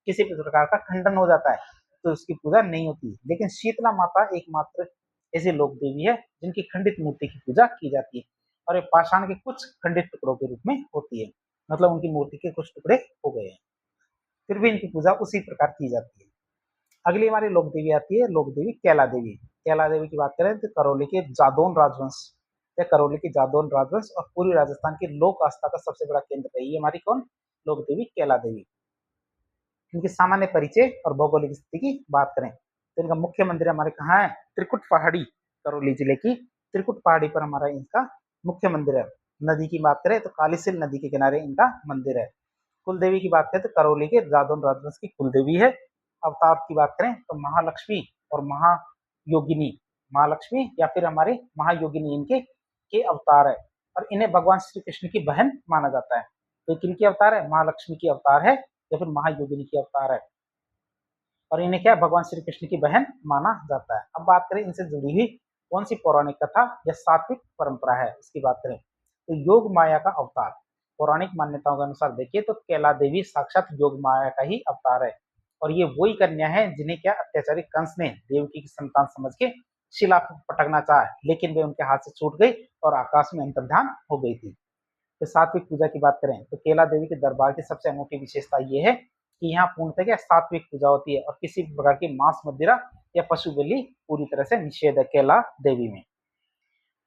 किसी भी प्रकार का खंडन हो जाता है तो उसकी पूजा नहीं होती। लेकिन शीतला माता एकमात्र ऐसी लोक देवी है जिनकी खंडित मूर्ति की पूजा की जाती है और ये पाषाण के कुछ खंडित टुकड़ों के रूप में होती है। मतलब उनकी मूर्ति के कुछ टुकड़े हो गए हैं, फिर भी इनकी पूजा उसी प्रकार की जाती है। अगली हमारी लोक देवी आती है लोक देवी कैला देवी। कैला देवी की बात करें तो करौली के जादौन राजवंश या करौली की जादौन राजवंश और पूरी राजस्थान की लोक आस्था का सबसे बड़ा केंद्र रही है हमारी कौन, लोक देवी कैला देवी। इनकी सामान्य परिचय और भौगोलिक स्थिति की बात करें तो इनका मुख्य मंदिर हमारे कहाँ है, त्रिकुट पहाड़ी, करौली जिले की त्रिकुट पहाड़ी पर हमारा इनका मुख्य मंदिर है। नदी की बात करें तो कालीसिल नदी के किनारे इनका मंदिर है। कुल देवी की बात करें तो करौली के जादौन राजवंश की कुल देवी है। अवतार की बात करें तो महालक्ष्मी और महायोगिनी, महालक्ष्मी या फिर हमारे महायोगिनी इनके के अवतार है और इन्हें भगवान श्री कृष्ण की बहन माना जाता है। तो किनकी अवतार है, महालक्ष्मी की अवतार है या फिर महायोगिनी की अवतार है और इन्हें क्या भगवान श्री कृष्ण की बहन माना जाता है। अब बात करें इनसे जुड़ी हुई कौन सी पौराणिक कथा या सात्विक परंपरा है, इसकी बात करें तो योग माया का अवतार। पौराणिक मान्यताओं के अनुसार देखिए तो कैला देवी साक्षात योग माया का ही अवतार है और ये वही कन्या है जिन्हें क्या अत्याचारी कंस ने देवकी की संतान समझ के शिला पटकना चाहा, लेकिन वे उनके हाथ से छूट गई और आकाश में अंतर्धान हो गई थी। तो सात्विक पूजा की बात करें तो कैला देवी के दरबार की सबसे अनोखी विशेषता ये है कि यहाँ पूर्णतः क्या सात्विक पूजा होती है और किसी भी प्रकार की मांस मदिरा या पशु बलि पूरी तरह से निषेध है कैला देवी में।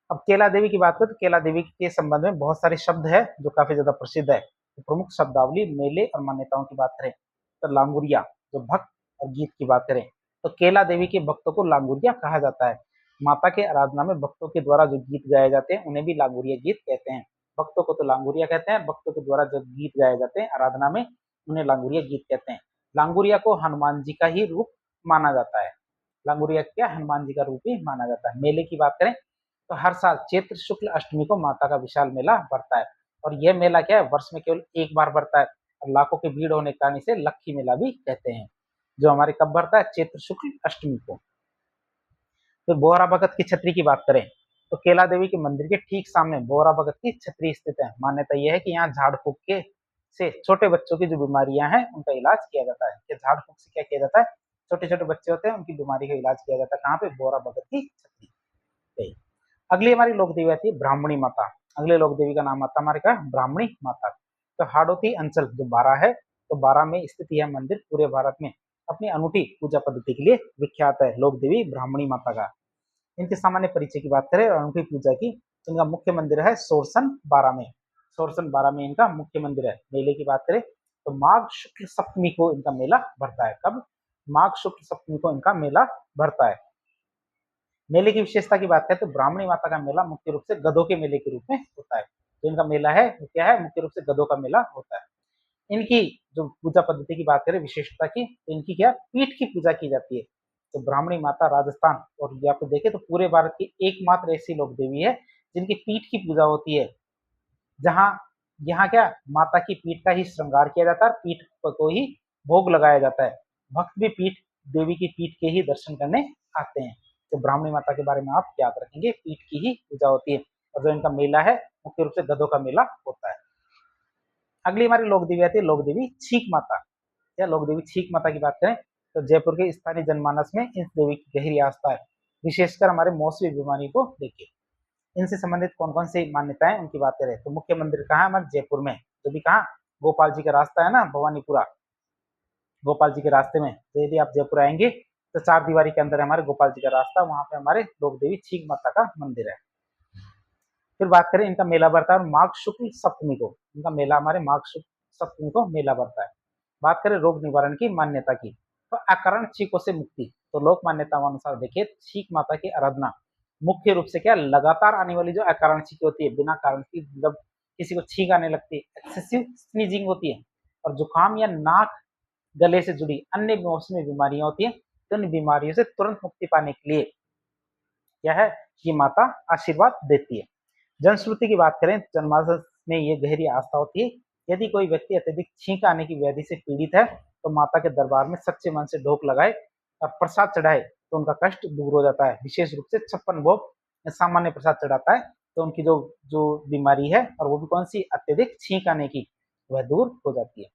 अब कैला देवी की बात करें तो कैला देवी के संबंध में बहुत सारे शब्द है जो काफी ज्यादा प्रसिद्ध है। तो प्रमुख शब्दावली, मेले और मान्यताओं की बात करें तो लांगुरिया, जो भक्त और गीत की बात करें तो कैला देवी के भक्तों को लांगुरिया कहा जाता है। माता के आराधना में भक्तों के द्वारा जो गीत गाए जाते हैं उन्हें भी लांगुरिया गीत कहते हैं। भक्तों को तो लांगुरिया कहते हैं, भक्तों के द्वारा जो गीत गाए जाते हैं आराधना में उन्हें लांगुरिया गीत कहते हैं। लांगुरिया को हनुमान जी का ही रूप माना जाता है, लांगुरिया क्या हनुमान जी का रूप ही माना जाता है। मेले की बात करें तो हर साल चैत्र शुक्ल अष्टमी को माता का विशाल मेला बढ़ता है और यह मेला क्या है, वर्ष में केवल एक बार बढ़ता है और लाखों की भीड़ होने के कारण इसे लक्खी मेला भी कहते हैं, जो हमारे कब बढ़ता है, चैत्र शुक्ल अष्टमी को। फिर बोहरा भगत की छतरी की बात करें तो कैला देवी के मंदिर के ठीक सामने बोहरा भगत की छतरी स्थित है। मान्यता यह है कि यहाँ झाड़ फूक के से छोटे बच्चों की जो बीमारियां हैं उनका इलाज किया जाता है। झाड़ फूक से क्या किया जाता है, छोटे छोटे बच्चे होते हैं उनकी बीमारी का इलाज किया जाता है। कहाँ पे, बोहरा भगत की छतरी पे। अगली हमारी लोक देवी आती है ब्राह्मणी माता। अगले लोक देवी का नाम आता है हमारे का ब्राह्मणी माता। तो हाड़ौती अंचल जो बारा है, तो बारा में स्थित यह मंदिर पूरे भारत में अपनी अनूठी पूजा पद्धति के लिए विख्यात है, लोक देवी ब्राह्मणी माता का। इनके सामान्य परिचय की बात करें और अनूठी पूजा की, इनका मुख्य मंदिर है सोरसन बारा में। सोरसन बारा में इनका मुख्य मंदिर है। मेले की बात करें तो माघ शुक्ल सप्तमी को इनका मेला भरता है। कब, माघ शुक्ल सप्तमी को इनका मेला भरता है। मेले की विशेषता की बात करें तो ब्राह्मणी माता का मेला मुख्य रूप से गधों के मेले के रूप में होता है। जो इनका मेला है वो क्या है, मुख्य रूप से गधों का मेला होता है। इनकी जो पूजा पद्धति की बात करें विशेषता की, तो इनकी क्या, पीठ की पूजा की जाती है। तो ब्राह्मणी माता राजस्थान और यहाँ पे देखें तो पूरे भारत की एकमात्र ऐसी लोक देवी है जिनकी पीठ की पूजा होती है, जहाँ यहाँ क्या माता की पीठ का ही श्रृंगार किया जाता है, पीठ को ही भोग लगाया जाता है। भक्त भी पीठ, देवी की पीठ के ही दर्शन करने आते हैं। तो ब्राह्मणी माता के बारे में आप याद रखेंगे, पीठ की ही पूजा होती है और जो इनका मेला है मुख्य रूप से गधों का मेला होता है। अगली हमारी लोक देवी आती है लोक देवी छीक माता। या लोक देवी छीक माता की बात करें तो जयपुर के स्थानीय जनमानस में इस देवी की गहरी आस्था है, विशेषकर हमारे मौसमी बीमारी को देखिए। इनसे संबंधित कौन कौन सी मान्यताएं उनकी बात करें तो मुख्य मंदिर कहाँ है, हमारे जयपुर में, जो भी कहाँ, गोपाल जी का रास्ता है ना, भवानीपुरा, गोपाल जी के रास्ते में। तो यदि आप जयपुर आएंगे तो चार दीवारी के अंदर हमारे गोपाल जी का रास्ता, वहां पे हमारे लोक देवी छीक माता का मंदिर है। फिर बात करें इनका मेला बढ़ता है माघ शुक्ल सप्तमी को, इनका मेला हमारे माघ शुक्ल सप्तमी को मेला बढ़ता है। बात करें रोग निवारण की मान्यता की तो अकारण छीकों से मुक्ति, तो लोक मान्यताओं अनुसार देखिए छीक माता की आराधना मुख्य रूप से क्या, लगातार आने वाली जो अकारण छींक होती है, बिना कारण की, जब किसी को छींक आने लगती है, एक्सेसिव स्नीजिंग होती है और जुकाम या नाक गले से जुड़ी अन्य मौसमी बीमारियां होती हैं, तो इन बीमारियों से तुरंत मुक्ति पाने के लिए क्या है, ये माता आशीर्वाद देती है। जनश्रुति की बात करें तो जनमानस में ये गहरी आस्था होती है, यदि कोई व्यक्ति अत्यधिक छींक आने की व्याधि से पीड़ित है तो माता के दरबार में सच्चे मन से ढोक लगाए और प्रसाद चढ़ाए तो उनका कष्ट दूर हो जाता है। विशेष रूप से 56 भोग सामान्य प्रसाद चढ़ाता है तो उनकी जो जो बीमारी है, और वो भी कौन सी, अत्यधिक छींक आने की, वह दूर हो जाती है।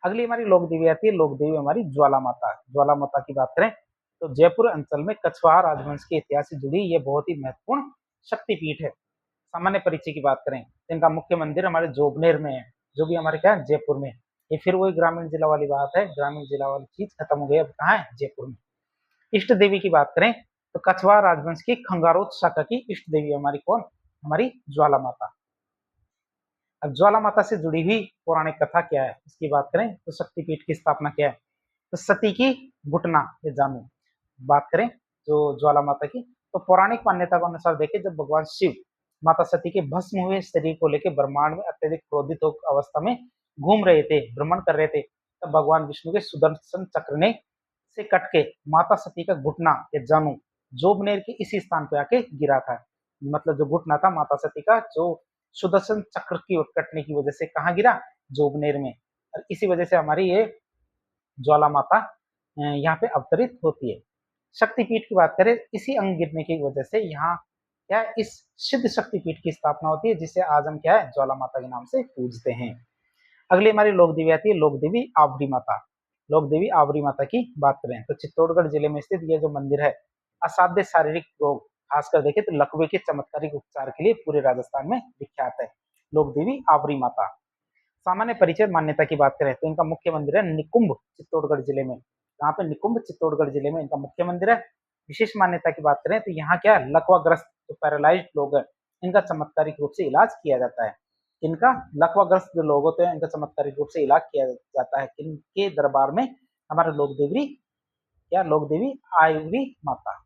अगली हमारी लोक देवी आती है लोक देवी हमारी ज्वाला माता। ज्वाला माता की बात करें तो जयपुर अंचल में कछवाहा राजवंश के इतिहास से जुड़ी ये बहुत ही महत्वपूर्ण शक्तिपीठ है। सामान्य परिचय की बात करें तो इनका मुख्य मंदिर हमारे जोबनेर में है, जो भी हमारे क्या है, जयपुर में। ये फिर वही ग्रामीण जिला वाली बात है, ग्रामीण जिला वाली चीज खत्म हो गई, अब कहाँ है, जयपुर में। इष्ट देवी की बात करें तो कछवाहा राजवंश की खंगारोत शाखा की इष्ट देवी हमारी कौन? हमारी ज्वाला माता। अब ज्वाला माता से जुड़ी हुई पौराणिक कथा क्या है इसकी बात करें तो शक्तिपीठ की स्थापना क्या है? तो सती की घुटना ये जानू बात करें जो ज्वाला माता की, तो पौराणिक मान्यता के अनुसार देखें जब भगवान शिव माता सती के भस्म हुए शरीर को लेकर ब्रह्मांड में अत्यधिक क्रोधित अवस्था में घूम रहे थे, भ्रमण कर रहे थे, तब भगवान विष्णु के सुदर्शन चक्र ने से कट के माता सती का घुटना या जानू जोबनेर के इसी स्थान पे आके गिरा था। मतलब जो घुटना था माता सती का, जो सुदर्शन चक्र की कटने की वजह से कहाँ गिरा? जोबनेर में। और इसी वजह से हमारी ये ज्वाला माता यहाँ पे अवतरित होती है। शक्तिपीठ की बात करें, इसी अंग गिरने की वजह से यहाँ क्या इस सिद्ध शक्तिपीठ की स्थापना होती है, जिसे आज हम क्या है ज्वाला माता के नाम से पूजते हैं। अगली हमारी लोक देवी आती है, लोक देवी आवरी माता। लोक देवी आवरी माता की बात करें तो चित्तौड़गढ़ जिले में स्थित यह जो मंदिर है असाध्य शारीरिक रोग खासकर देखें तो लकवे के चमत्कारिक उपचार के लिए पूरे राजस्थान में विख्यात है लोक देवी आवरी माता। सामान्य परिचय मान्यता की बात करें तो इनका मुख्य मंदिर है निकुंभ चित्तौड़गढ़ जिले में। यहाँ पे निकुंभ चित्तौड़गढ़ जिले में इनका मुख्य मंदिर है। विशेष मान्यता की बात करें तो यहाँ क्या लकवाग्रस्त जो पैरालाइज्ड लोग हैं इनका चमत्कारिक रूप से इलाज किया जाता है। इनका लकवाग्रस्त जो लोग होते हैं इनका चमत्कारिक रूप से इलाज किया जाता है। इनके दरबार में हमारे लोक देवी या लोक देवी आयुरी माता।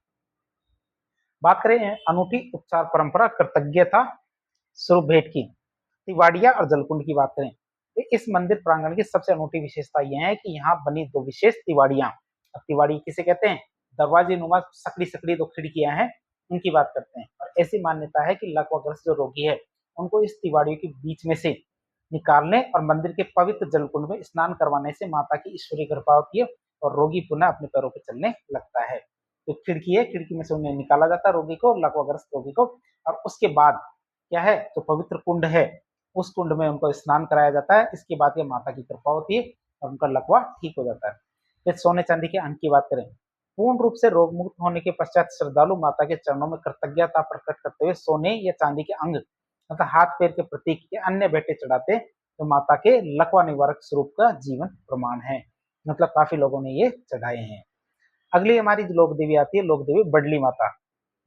बात करें अनूठी उपचार परंपरा कृतज्ञता स्वरूप भेंट की तिवाड़िया और जलकुंड की बात करें तो इस मंदिर प्रांगण की सबसे अनूठी विशेषता यह है कि यहाँ बनी दो विशेष तिवाड़ियां। अब तिवाड़ी किसे कहते हैं? दरवाजे नुमा सकड़ी सकड़ी दो खिड़कियां हैं उनकी बात करते हैं। और ऐसी मान्यता है कि लकवाग्रस्त जो रोगी है उनको इस तिवाड़ियों के बीच में से निकालने और मंदिर के पवित्र जलकुंड में स्नान करवाने से माता की ईश्वरीय कृपा होती है और रोगी पुनः अपने पैरों पर चलने लगता है। तो खिड़की है, खिड़की में से उन्हें निकाला जाता है रोगी को, लकवाग्रस्त रोगी को, और उसके बाद क्या है जो पवित्र कुंड है उस कुंड में उनको स्नान कराया जाता है। इसके बाद ये माता की कृपा होती है और उनका लकवा ठीक हो जाता है। फिर सोने चांदी के अंग की बात करें, पूर्ण रूप से रोग मुक्त होने के पश्चात श्रद्धालु माता के चरणों में कृतज्ञता प्रकट करते हुए सोने या चांदी के अंग मतलब हाथ पैर के प्रतीक या अन्य भेंटें चढ़ाते तो माता के लकवा निवारक स्वरूप का जीवन प्रमाण है। मतलब काफी लोगों ने ये चढ़ाए हैं। अगली हमारी जो लोक देवी आती है लोक देवी बडली माता।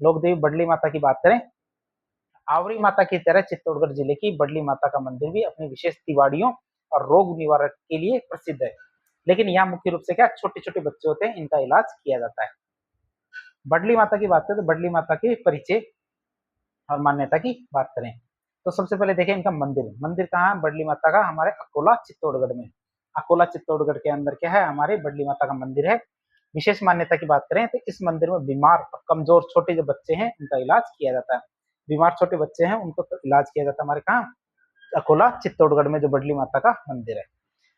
लोक देवी बडली माता की बात करें, आवरी माता की तरह चित्तौड़गढ़ जिले की बडली माता का मंदिर भी अपनी विशेष तिवाड़ियों और रोग निवारक के लिए प्रसिद्ध है। लेकिन यहाँ मुख्य रूप से क्या छोटे छोटे बच्चे होते हैं इनका इलाज किया जाता है। बडली माता की बात करें तो बडली माता के परिचय और मान्यता की बात करें तो सबसे पहले देखें इनका मंदिर। मंदिर कहाँ है बडली माता का? हमारे अकोला चित्तौड़गढ़ में। अकोला चित्तौड़गढ़ के अंदर क्या है हमारे बडली माता का मंदिर है। विशेष मान्यता की बात करें तो इस मंदिर में बीमार और कमजोर छोटे जो बच्चे हैं उनका इलाज किया जाता है। बीमार छोटे बच्चे हैं उनको तो इलाज किया जाता है हमारे कहाँ अकोला चित्तौड़गढ़ में जो बडली माता का मंदिर है।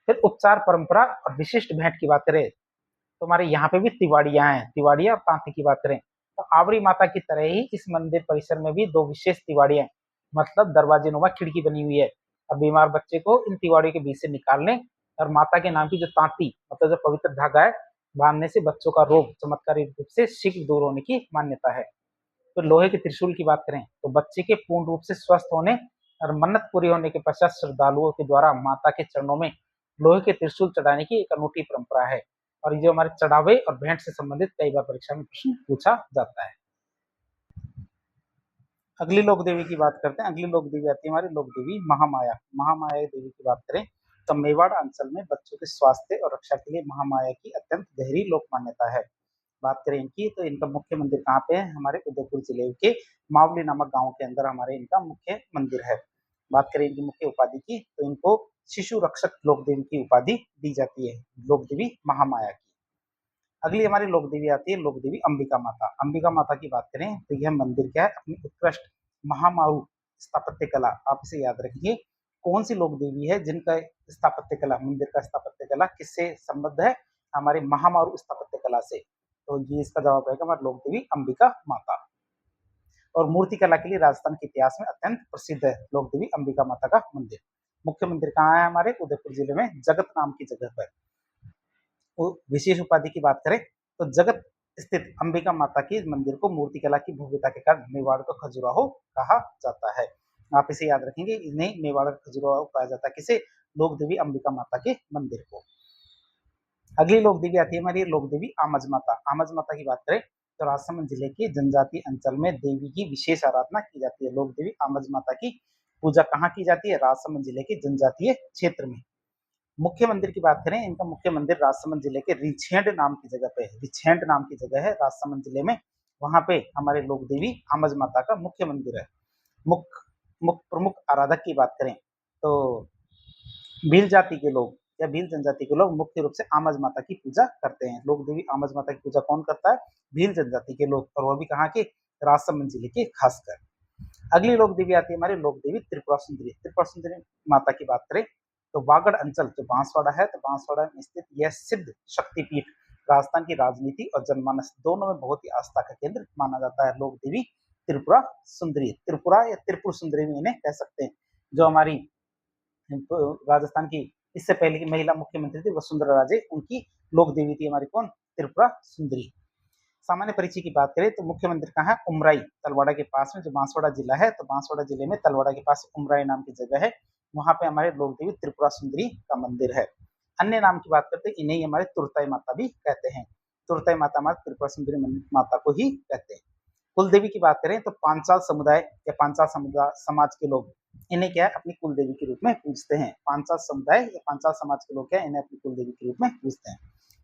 फिर उपचार परंपरा और विशिष्ट भेंट की बात करें तो हमारे यहाँ पे भी तिवाड़ियां हैं, तिवाड़िया और तांती की बात करें तो आवरी माता की तरह ही इस मंदिर परिसर में भी दो विशेष तिवाड़ियां मतलब दरवाजे नुमा खिड़की बनी हुई है। अब बीमार बच्चे को इन तिवाड़ियों के बीच से निकालने और माता के नाम की जो तांती मतलब जो पवित्र धागा है बांधने से बच्चों का रोग चमत्कारिक रूप से शीघ्र दूर होने की मान्यता है। तो लोहे के त्रिशूल की बात करें तो बच्चे के पूर्ण रूप से स्वस्थ होने और मन्नत पूरी होने के पश्चात श्रद्धालुओं के द्वारा माता के चरणों में लोहे के त्रिशूल चढ़ाने की एक अनूठी परंपरा है। और ये जो हमारे चढ़ावे और भेंट से संबंधित कई बार परीक्षा में प्रश्न पूछा जाता है। अगली लोक देवी की बात करते हैं। अगली लोक देवी आती है हमारी लोक देवी महामाया। महामाया देवी की बात करें तो मेवाड़ अंचल में बच्चों के स्वास्थ्य और रक्षा के लिए महामाया की अत्यंत गहरी लोक मान्यता है। बात करें इनकी तो इनका मुख्य मंदिर कहाँ पे है? हमारे उदयपुर जिले के मावली नामक गांव के अंदर हमारे इनका मुख्य मंदिर है। बात करें इनकी मुख्य उपाधि की तो इनको शिशु रक्षक लोक देवी की उपाधि दी जाती है लोक देवी महामाया की। अगली हमारी लोक देवी आती है लोक देवी अंबिका माता। अंबिका माता की बात करें तो यह मंदिर क्या है अपनी उत्कृष्ट महामारू स्थापत्य कला, आप इसे याद रखिए कौन सी लोक देवी है जिनका स्थापत्य कला मंदिर का स्थापत्य कला किससे संबद्ध है? हमारे महामारू स्थापत्य कला से। तो ये इसका जवाब रहेगा हमारी लोक देवी अंबिका माता। और मूर्ति कला के लिए राजस्थान के इतिहास में अत्यंत प्रसिद्ध है लोक देवी अंबिका माता का मंदिर। मुख्य मंदिर कहाँ है? हमारे उदयपुर जिले में जगत नाम की जगह पर। विशेष उपाधि की बात करें तो जगत स्थित अंबिका माता के मंदिर को मूर्ति कला की भव्यता के कारण मेवाड़ का खजुराहो कहा जाता है। आप इसे याद रखेंगे, इन्हें मेवाड़ का खजुराहो कहा जाता है किसे? लोक देवी अंबिका माता के मंदिर को। अगली लोक देवी आती है हमारी लोक देवी आमज माता। आमज माता की बात करें तो राजसमंद जिले के जनजातीय अंचल में देवी की विशेष आराधना की जाती है। लोक देवी आमज माता की पूजा कहाँ की जाती है? राजसमंद जिले के जनजातीय क्षेत्र में। मुख्य मंदिर की बात करें, इनका मुख्य मंदिर राजसमंद जिले के रिछेड नाम की जगह पे है। रिछेड नाम की जगह है राजसमंद जिले में, वहां पे हमारे लोक देवी आमज माता का मुख्य मंदिर है। मुख्य प्रमुख आराधक की बात करें तो भील जाति के लोग या भील जनजाति के लोग मुख्य रूप से आमज माता की पूजा करते हैं। लोक देवी आमज माता की पूजा कौन करता है? भील जनजाति के लोग, और वो भी कहाँ के? राजसमंद जिले के खासकर। अगली लोक देवी आती है हमारी लोक देवी त्रिपुरा सुंदरी। त्रिपुरा सुंदरी माता की बात करें तो वागड़ अंचल जो बांसवाड़ा है, तो बांसवाड़ा में स्थित यह सिद्ध शक्तिपीठ राजस्थान की राजनीति और जनमानस दोनों में बहुत ही आस्था का केंद्र माना जाता है। लोक देवी त्रिपुरा सुंदरी, त्रिपुरा या त्रिपुर सुंदरी में इन्हें कह सकते हैं। जो हमारी राजस्थान की इससे पहले की महिला मुख्यमंत्री थी वसुंधरा राजे, उनकी लोक देवी थी हमारी कौन? त्रिपुरा सुंदरी। सामान्य परिचय की बात करें तो मुख्य मंदिर कहाँ है? उमराई, तलवाड़ा के पास में, जो बांसवाड़ा जिला है, तो बांसवाड़ा जिले में तलवाड़ा के पास उमराई नाम की जगह है, वहां पे हमारे लोक देवी त्रिपुरा सुंदरी का मंदिर है। अन्य नाम की बात करते हैं, इन्हें हमारे तुरताई माता भी कहते हैं। तुरताई माता हमारे त्रिपुरा सुंदरी माता को ही कहते हैं। कुल देवी की बात करें तो पांचाल समुदाय या पांचाल समाज के लोग इन्हें क्या है? अपनी कुल देवी के रूप में पूजते हैं। पांचाल समुदाय या पांचाल समाज के लोग क्या है? इन्हें अपनी कुल देवी के रूप में पूजते हैं।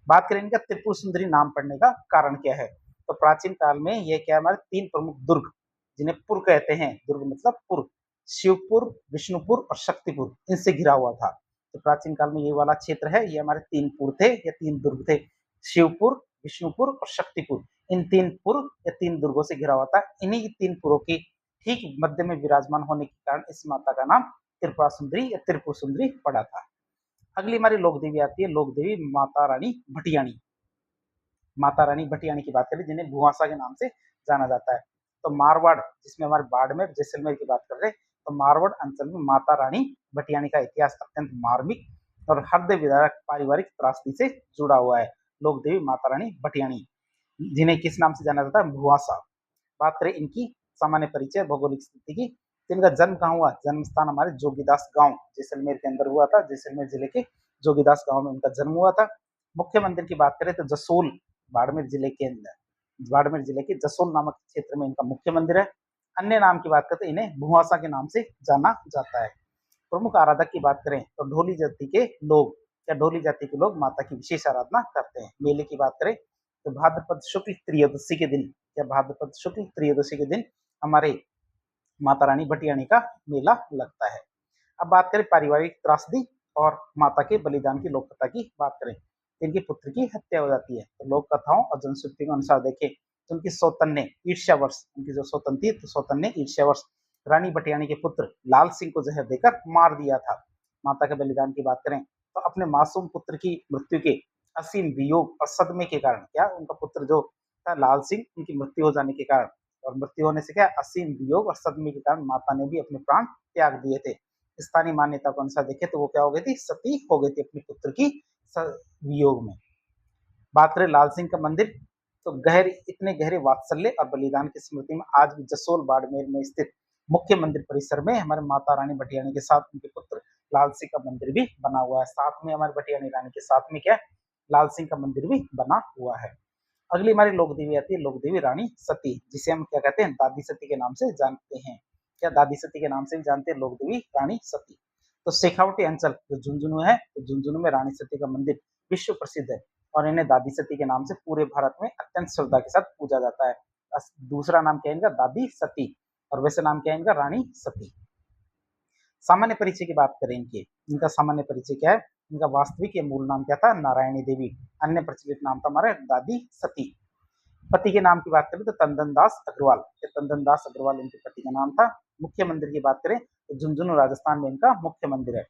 बात करें इनका त्रिपुर सुंदरी नाम पड़ने का कारण क्या है? तो प्राचीन काल में ये क्या हमारे तीन प्रमुख दुर्ग, जिन्हें पुर कहते हैं, दुर्ग मतलब पुर, शिवपुर, विष्णुपुर और शक्तिपुर, इनसे घिरा हुआ था। तो प्राचीन काल में ये वाला क्षेत्र है, ये हमारे तीन पुर थे या तीन दुर्ग थे, शिवपुर, विष्णुपुर और शक्तिपुर। इन तीन पुर या तीन दुर्गों से घिरा हुआ था। इन्हीं तीन पुरों के ठीक मध्य में विराजमान होने के कारण इस माता का नाम त्रिपुरा सुंदरी या त्रिपुर सुंदरी पड़ा था। अगली हमारी लोक देवी आती है लोक देवी माता रानी भटियाणी। माता रानी भटियाणी की बात करें, जिन्हें भुआसा के नाम से जाना जाता है। तो मारवाड़, जिसमें हमारे बाड़मेर जैसलमेर की बात कर रहे हैं, तो मारवाड़ अंचल में माता रानी भटियाणी का इतिहास अत्यंत मार्मिक और हृदय विदारक पारिवारिक त्रासदी से जुड़ा हुआ है। लोक देवी माता रानी भटियाणी, जिन्हें किस नाम से जाना जाता है? भुआसा। बात करें इनकी सामान्य परिचय भौगोलिक स्थिति की, तो इनका जन्म कहाँ हुआ? जन्म स्थान हमारे जोगीदास गांव जैसलमेर के अंदर हुआ था। जैसलमेर जिले के जोगीदास गांव में इनका जन्म हुआ था। मुख्य मंदिर की बात करें तो जसोल, बाड़मेर जिले के अंदर, बाड़मेर जिले के जसोल नामक क्षेत्र में इनका मुख्य मंदिर है। अन्य नाम की बात करते इन्हें भुआसा के नाम से जाना जाता है। प्रमुख आराधक की बात करें तो ढोली जाति के लोग या ढोली जाति के लोग माता की विशेष आराधना करते हैं। मेले की बात करें तो भाद्रपद शुक्ल त्रयोदशी के दिन या भाद्रपद शुक्ल त्रयोदशी के दिन हमारे माता रानी भटियाणी का मेला लगता है। अब बात करें पारिवारिक त्रासदी और माता के बलिदान की लोक कथा की बात करें, इनके पुत्र की हत्या हो जाती है। तो लोक कथाओं और जनश्रुति के अनुसार देखें तो उनकी सौतन ने ईर्ष्यावश, उनकी जो सौतन थी तो सौतन ने ईर्ष्यावश रानी भटियाणी के पुत्र लाल सिंह को जहर देकर मार दिया था। माता के बलिदान की बात करें तो अपने मासूम पुत्र की मृत्यु के असीम वियोग और सदमे के कारण, क्या उनका पुत्र जो था लाल सिंह, उनकी मृत्यु हो जाने के कारण, और मृत्यु होने से क्या असीम वियोग और सदमे के कारण माता ने भी अपने प्राण त्याग दिए थे। स्थानीय मान्यता के अनुसार देखें तो वो क्या हो गई थी? सती हो गई थी अपने पुत्र की वियोग में। बात करें लाल सिंह का मंदिर, तो इतने गहरे वात्सल्य और बलिदान की स्मृति में आज भी जसोल बाड़मेर में स्थित मुख्य मंदिर परिसर में हमारे माता रानी भटियाणी के साथ उनके पुत्र लाल सिंह का मंदिर भी बना हुआ है। साथ में हमारी भटियाणी रानी के साथ में क्या लाल सिंह का मंदिर भी बना हुआ है। अगली हमारी लोक देवी आती है लोक देवी रानी सती, जिसे हम क्या कहते हैं? दादी सती के नाम से जानते हैं। क्या दादी सती के नाम से भी जानते हैं लोक देवी रानी सती। तो शेखावटी अंचल जो झुंझुनू है, तो झुंझुनू में रानी सती का मंदिर विश्व प्रसिद्ध है और इन्हें दादी सती के नाम से पूरे भारत में अत्यंत श्रद्धा के साथ पूजा जाता है। दूसरा नाम क्या है इनका? दादी सती, और वैसे नाम क्या है इनका? रानी सती। सामान्य परिचय की बात करें इनका सामान्य परिचय क्या है? इनका वास्तविक या मूल नाम क्या था? नारायणी देवी। अन्य प्रचलित नाम था हमारे दादी सती। पति के नाम की बात करें तो तंदन दास अग्रवाल, तंदन दास अग्रवाल इनके पति का नाम था। मुख्य मंदिर की बात करें तो झुंझुनू राजस्थान में इनका मुख्य मंदिर है।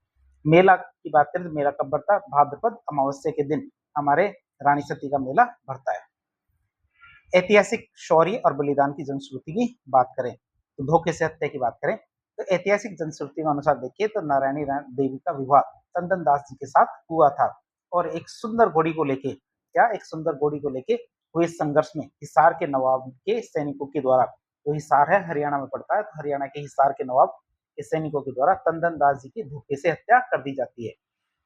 मेला की बात करें तो मेला कब बढ़ता है? भाद्रपद अमावस्या के दिन हमारे रानी सती का मेला बढ़ता है। ऐतिहासिक शौर्य और बलिदान की जनश्रुति की बात करें तो धोखे से हत्या की बात करें तो ऐतिहासिक जनश्रुति के अनुसार देखिए तो नारायणी देवी का विवाह तंदन दास जी के साथ हुआ था और एक सुंदर घोड़ी को लेके, क्या एक सुंदर घोड़ी को लेके हुए संघर्ष में हिसार के नवाब के सैनिकों के द्वारा, जो हिसार है हरियाणा में पड़ता है, तो हरियाणा के हिसार के नवाब के सैनिकों के द्वारा तंदन दास जी की धोखे से हत्या कर दी जाती है।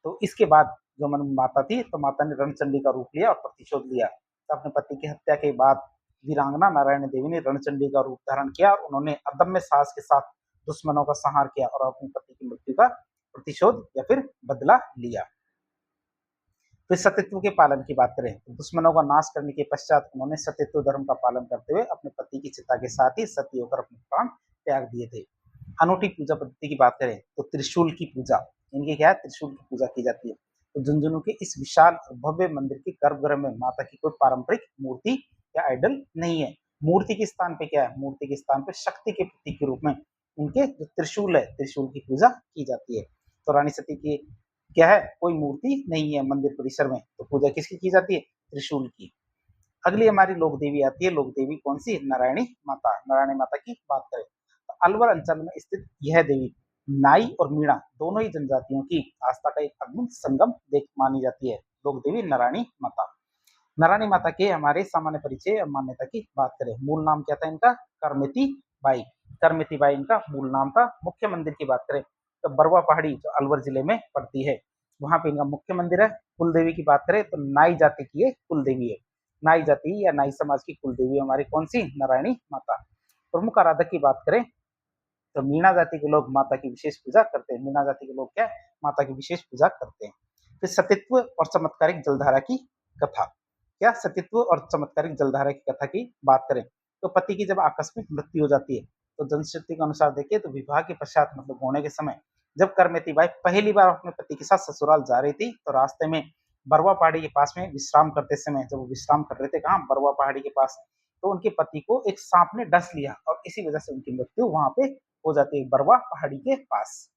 तो इसके बाद जो माता थी तो माता ने रणचंडी का रूप लिया और प्रतिशोध लिया। तो अपने पति की हत्या के बाद वीरांगना नारायणी देवी ने रणचंडी का रूप धारण किया और उन्होंने अदम्य साहस के साथ दुश्मनों का संहार किया और अपने पति की मृत्यु का प्रतिशोध या फिर बदला लिया। फिर सतीत्व के पालन की बात करें तो दुश्मनों का नाश करने के पश्चात उन्होंने सतीत्व धर्म का पालन करते हुए अपने पति की चिता के साथ ही सती होकर अपने प्राण त्याग दिए थे। अनूठी पूजा पद्धति की बात करें तो त्रिशूल की पूजा, इनकी क्या है, त्रिशूल की पूजा की जाती है। तो झुंझुनू के इस विशाल और भव्य मंदिर के गर्भगृह में माता की कोई पारंपरिक मूर्ति या आइडल नहीं है। मूर्ति के स्थान पे क्या है, मूर्ति के स्थान पे शक्ति के प्रतीक के रूप में उनके जो त्रिशूल है, त्रिशूल की पूजा की जाती है। तो रानी सती की क्या है, कोई मूर्ति नहीं है मंदिर परिसर में, तो पूजा किसकी की जाती है, त्रिशूल की। अगली हमारी लोक देवी आती है, लोक देवी कौन सी, नारायणी माता। नारायणी माता की बात करें तो अलवर अंचल में स्थित यह देवी नाई और मीणा दोनों ही जनजातियों की आस्था का एक अद्भुत संगम देख मानी जाती है, लोक देवी नारायणी माता। नारायणी माता के हमारे सामान्य परिचय और मान्यता की बात करें, मूल नाम क्या था इनका, करमेती बाई। करमेती बाई इनका मूल नाम था। मुख्य मंदिर की बात करें तो बरवा पहाड़ी जो अलवर जिले में पड़ती है, वहां पे इनका मुख्य मंदिर है। कुल देवी की बात करें तो नाई जाति की ये कुल देवी है। नाई जाति या नाई समाज की कुल देवी हमारी कौन सी, नारायणी माता। प्रमुख आराधक की बात करें तो मीणा जाति के लोग माता की विशेष पूजा करते हैं। मीणा जाति के लोग क्या, माता की विशेष पूजा करते हैं। फिर सतीत्व और चमत्कारिक जलधारा की कथा, क्या सतीत्व और चमत्कारिक जलधारा की कथा की बात करें तो पति की जब आकस्मिक मृत्यु हो जाती है तो जनश्रुति के अनुसार देखें तो विवाह के पश्चात मतलब होने के समय जब करमेती बाई पहली बार अपने पति के साथ ससुराल जा रही थी तो रास्ते में बरवा पहाड़ी के पास में विश्राम करते समय, जब वो विश्राम कर रहे थे कहाँ, बरवा पहाड़ी के पास, तो उनके पति को एक सांप ने डस लिया और इसी वजह से उनकी मृत्यु वहां पे हो जाती है, बरवा पहाड़ी के पास।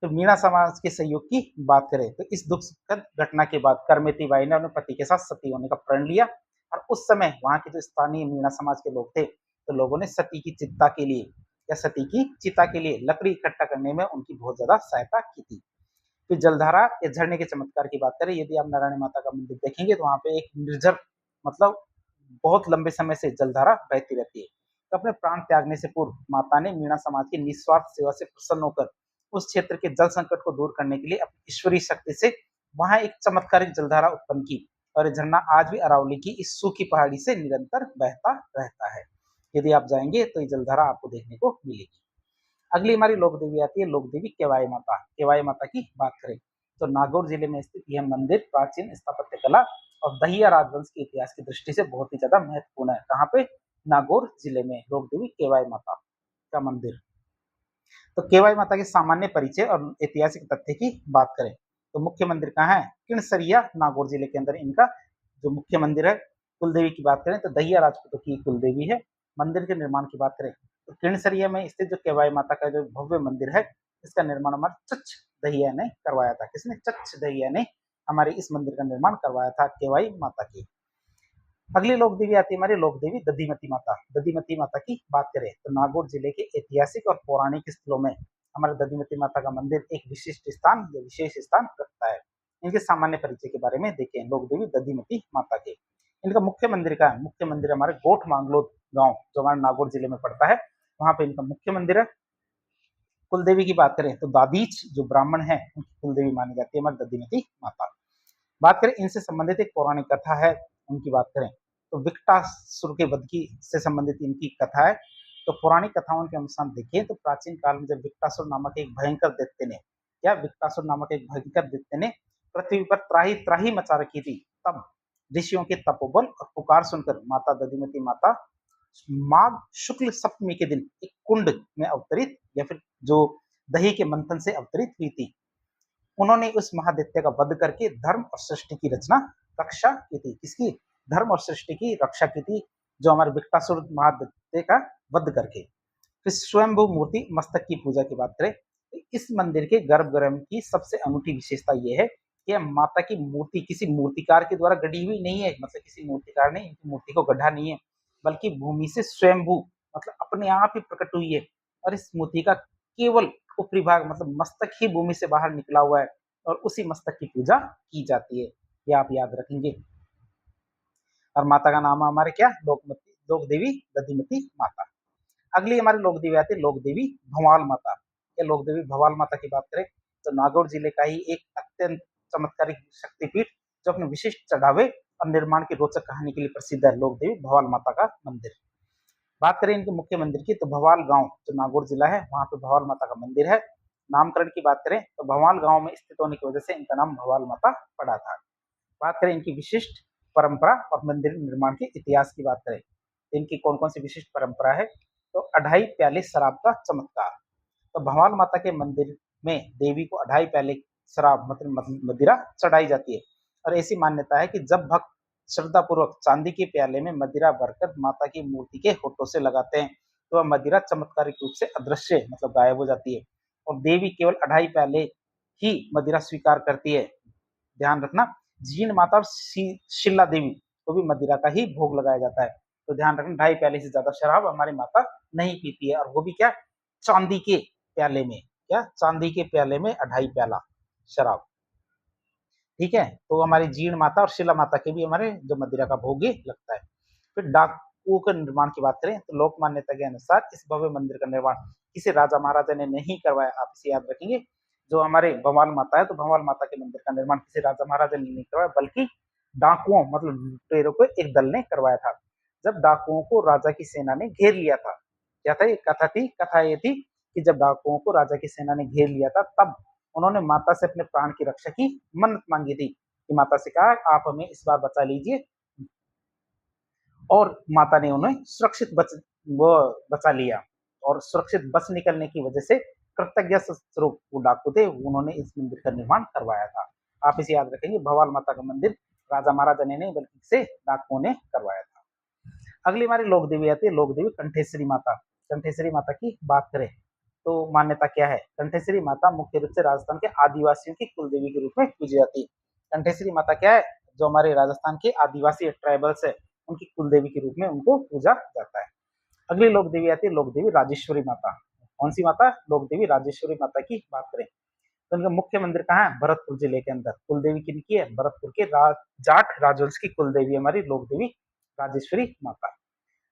तो मीणा समाज के सहयोग की बात करें तो इस दुखद घटना के बाद करमेती बाई ने अपने पति के साथ सती होने का प्रण लिया और उस समय वहां के जो स्थानीय मीणा समाज के लोग थे तो लोगों ने सती की चिता के लिए या सती की चिता के लिए लकड़ी इकट्ठा करने में उनकी बहुत ज्यादा सहायता की थी। फिर जलधारा या झरने के चमत्कार की बात करें, यदि आप नारायणी माता का मंदिर देखेंगे तो वहां पे एक निर्जर मतलब बहुत लंबे समय से जलधारा बहती रहती है। तो अपने प्राण त्यागने से पूर्व माता ने मीणा समाज की निस्वार्थ सेवा से प्रसन्न होकर उस क्षेत्र के जल संकट को दूर करने के लिए अपनी ईश्वरीय शक्ति से वहां एक चमत्कारिक जलधारा उत्पन्न की और ये झरना आज भी अरावली की इस सूखी पहाड़ी से निरंतर बहता रहता है। यदि आप जाएंगे तो ये जलधारा आपको देखने को मिलेगी। अगली हमारी लोक देवी आती है, लोक देवी केवाई माता। केवाई माता की बात करें तो नागौर जिले में स्थित यह मंदिर प्राचीन स्थापत्य कला और दहिया राजवंश के इतिहास की दृष्टि से बहुत ही ज्यादा महत्वपूर्ण है। कहाँ पे, नागौर जिले में लोक देवी केवाई माता का मंदिर। तो केवाई माता के सामान्य परिचय और ऐतिहासिक तथ्य की बात करें तो मुख्य मंदिर कहाँ है, किणसरिया, नागौर जिले के अंदर इनका जो मुख्य मंदिर है। कुलदेवी की बात करें तो दहिया राजपूतों की कुलदेवी है। मंदिर के निर्माण की बात करें तो किणसरिया में स्थित जो केवाई माता का जो भव्य मंदिर है इसका निर्माण हमारे चच दहिया ने करवाया था। किसने, चच दहिया ने हमारे इस मंदिर का निर्माण करवाया था केवाई माता की। अगली लोक देवी आती है हमारी लोक देवी दधिमती माता। दधिमती माता की बात करें तो नागौर जिले के ऐतिहासिक और पौराणिक स्थलों में हमारे दधिमती माता का मंदिर एक विशिष्ट स्थान या विशेष स्थान रखता है। इनके सामान्य परिचय के बारे में देखें, लोक देवी दधिमती माता के। इनका मुख्य मंदिर का है, मुख्य मंदिर हमारे गोठ मांगलोद गांव जो हमारे नागौर जिले में पड़ता है, वहां पे इनका मुख्य मंदिर है। कुलदेवी की बात करें तो दादीच जो ब्राह्मण है उनकी कुलदेवी मानी जाती है हमारी दधिमती माता। बात करें इनसे संबंधित एक पौराणिक कथा है, उनकी बात करें तो विकटासुर के वध की से संबंधित इनकी कथा है। तो पौराणिक कथाओं के अनुसार देखें तो प्राचीन काल में जब विकटासुर नामक एक भयंकर दैत्य ने विकटासुर नामक एक भयंकर दैत्य ने पृथ्वी पर त्राही त्राही मचा रखी थी, तब ऋषियों के तपोबल और पुकार सुनकर माता दधिमती माता माघ शुक्ल सप्तमी के दिन एक कुंड में अवतरित या फिर जो दही के मंथन से अवतरित हुई थी। उन्होंने उस महादैत्य का वध करके धर्म और सृष्टि की रक्षा की थी। किसकी, धर्म और सृष्टि की रक्षा की थी, जो हमारे विकटासुर महादैत्य का वध करके। फिर स्वयंभू मूर्ति मस्तक की पूजा की बात करें तो इस मंदिर के गर्भगृह की सबसे अनूठी विशेषता यह है कि माता की मूर्ति किसी मूर्तिकार के द्वारा गढ़ी हुई नहीं है, मतलब किसी मूर्तिकार ने इनकी मूर्ति को गढ़ा नहीं है, बल्कि भूमि से स्वयंभू मतलब अपने आप ही प्रकट हुई है। और इस मूर्ति का केवल ऊपरी भाग मतलब मस्तक ही भूमि से बाहर निकला हुआ है और उसी मस्तक की पूजा की जाती है, ये आप याद रखेंगे। और माता का नाम है हमारे क्या, लोक देवी दधिमती माता। अगली हमारी लोक देवी आती है लोक देवी भवाल माता। ये लोक देवी भवाल माता की बात करें तो नागौर जिले का ही एक अत्यंत चमत्कारिक शक्तिपीठ जो अपने विशिष्ट चढ़ावे और निर्माण की रोचक कहानी के लिए प्रसिद्ध है लोक देवी भवाल माता का मंदिर। बात करें इनके मुख्य मंदिर की तो भवाल गांव जो नागौर जिला है वहां पे भवाल माता का मंदिर है। नामकरण की बात करें तो भवाल गांव में स्थित होने की वजह से इनका नाम भवाल माता पड़ा था। बात करें इनकी विशिष्ट परंपरा और मंदिर निर्माण के इतिहास की बात करें, इनकी कौन कौन सी विशिष्ट परंपरा है तो अढ़ाई प्याले शराब का चमत्कार। तो भवाल माता के मंदिर में देवी को अढ़ाई प्याले शराब मतलब मदिरा चढ़ाई जाती है और ऐसी मान्यता है कि जब भक्त श्रद्धा पूर्वक चांदी के प्याले में मदिरा भरकर माता की मूर्ति के होठों से लगाते हैं तो वह मदिरा चमत्कारिक रूप से अदृश्य मतलब गायब हो जाती है और देवी केवल अढ़ाई प्याले ही मदिरा स्वीकार करती है। ध्यान रखना, जीण माता और शिला देवी को भी मदिरा का ही भोग लगाया जाता है। तो ध्यान रखना, ढाई प्याले से ज्यादा शराब हमारी माता नहीं पीती है और वो भी क्या, चांदी के प्याले में। क्या, चांदी के प्याले में अढ़ाई प्याला शराब। ठीक है, तो हमारी जीण माता और शिला माता के भी हमारे जो मदिरा का भोग लगता है। फिर डाकुओं के निर्माण की बात करें तो लोक मान्यता के अनुसार इस भव्य मंदिर का निर्माण किसी राजा महाराजा ने नहीं करवाया। आप इसे याद रखेंगे, जो हमारे भवाल माता है तो भवाल माता के मंदिर का निर्माण किसी राजा महाराजा ने नहीं करवाया बल्कि डाकुओं मतलब लुटेरों को एक दल ने करवाया था। जब डाकुओं को राजा की सेना ने घेर लिया था, क्या था ये कथा थी, कथा ये थी कि जब डाकुओं को राजा की सेना ने घेर लिया था तब उन्होंने माता से अपने प्राण की रक्षा की मन्नत मांगी थी कि माता से कहा आप हमें इस बार बचा लीजिए और माता ने उन्हें सुरक्षित बचा लिया और सुरक्षित बच निकलने की वजह से कृतज्ञ स्वरूप वो डाकू थे, उन्होंने इस मंदिर का निर्माण करवाया था। आप इसे याद रखेंगे, भवाल माता का मंदिर राजा महाराजा ने नहीं बल्कि से डाकुओं ने करवाया था। अगली हमारी लोक देवी आती है, लोक देवी कंठेश्वरी माता। कंठेश्वरी माता की बात करें तो मान्यता क्या है, कंठेश्वरी माता मुख्य रूप से राजस्थान के आदिवासियों की कुल देवी के रूप में पूजी जाती है। कंठेश्वरी माता क्या है, जो हमारे राजस्थान के आदिवासी ट्राइबल्स है उनकी कुल देवी के रूप में उनको पूजा जाता है। अगली लोक देवी आती है लोक देवी राजेश्वरी माता। कौन सी माता, लोक देवी राजेश्वरी माता की बात करें तो उनका मुख्य मंदिर कहाँ है, भरतपुर जिले के अंदर। कुल देवी किनकी है, भरतपुर के जाट राजवंश की कुल देवी हमारी लोक देवी राजेश्वरी माता।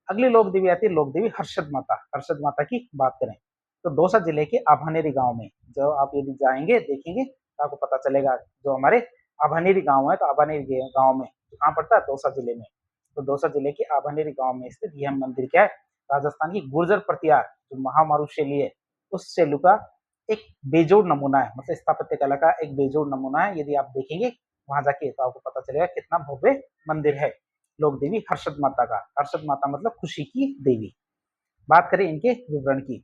अगली लोक देवी आती है लोक देवी हर्षद माता। हर्षद माता की बात करें तो दौसा जिले के आभानेरी गांव में, जो आप यदि जाएंगे देखेंगे तो आपको पता चलेगा, जो हमारे आभानेरी गांव है तो आभानेरी गांव में कहाँ पड़ता है, दौसा जिले में। तो दौसा जिले के आभानेरी गांव में स्थित यह मंदिर क्या है, राजस्थान की गुर्जर प्रतिहार जो महामारू शैली है उस शैली का एक बेजोड़ नमूना है, मतलब स्थापत्य कला का एक बेजोड़ नमूना है। यदि आप देखेंगे वहां जाके तो आपको पता चलेगा कितना भव्य मंदिर है लोक देवी हर्षद माता का। हर्षद माता मतलब खुशी की देवी। बात करें इनके विवरण की,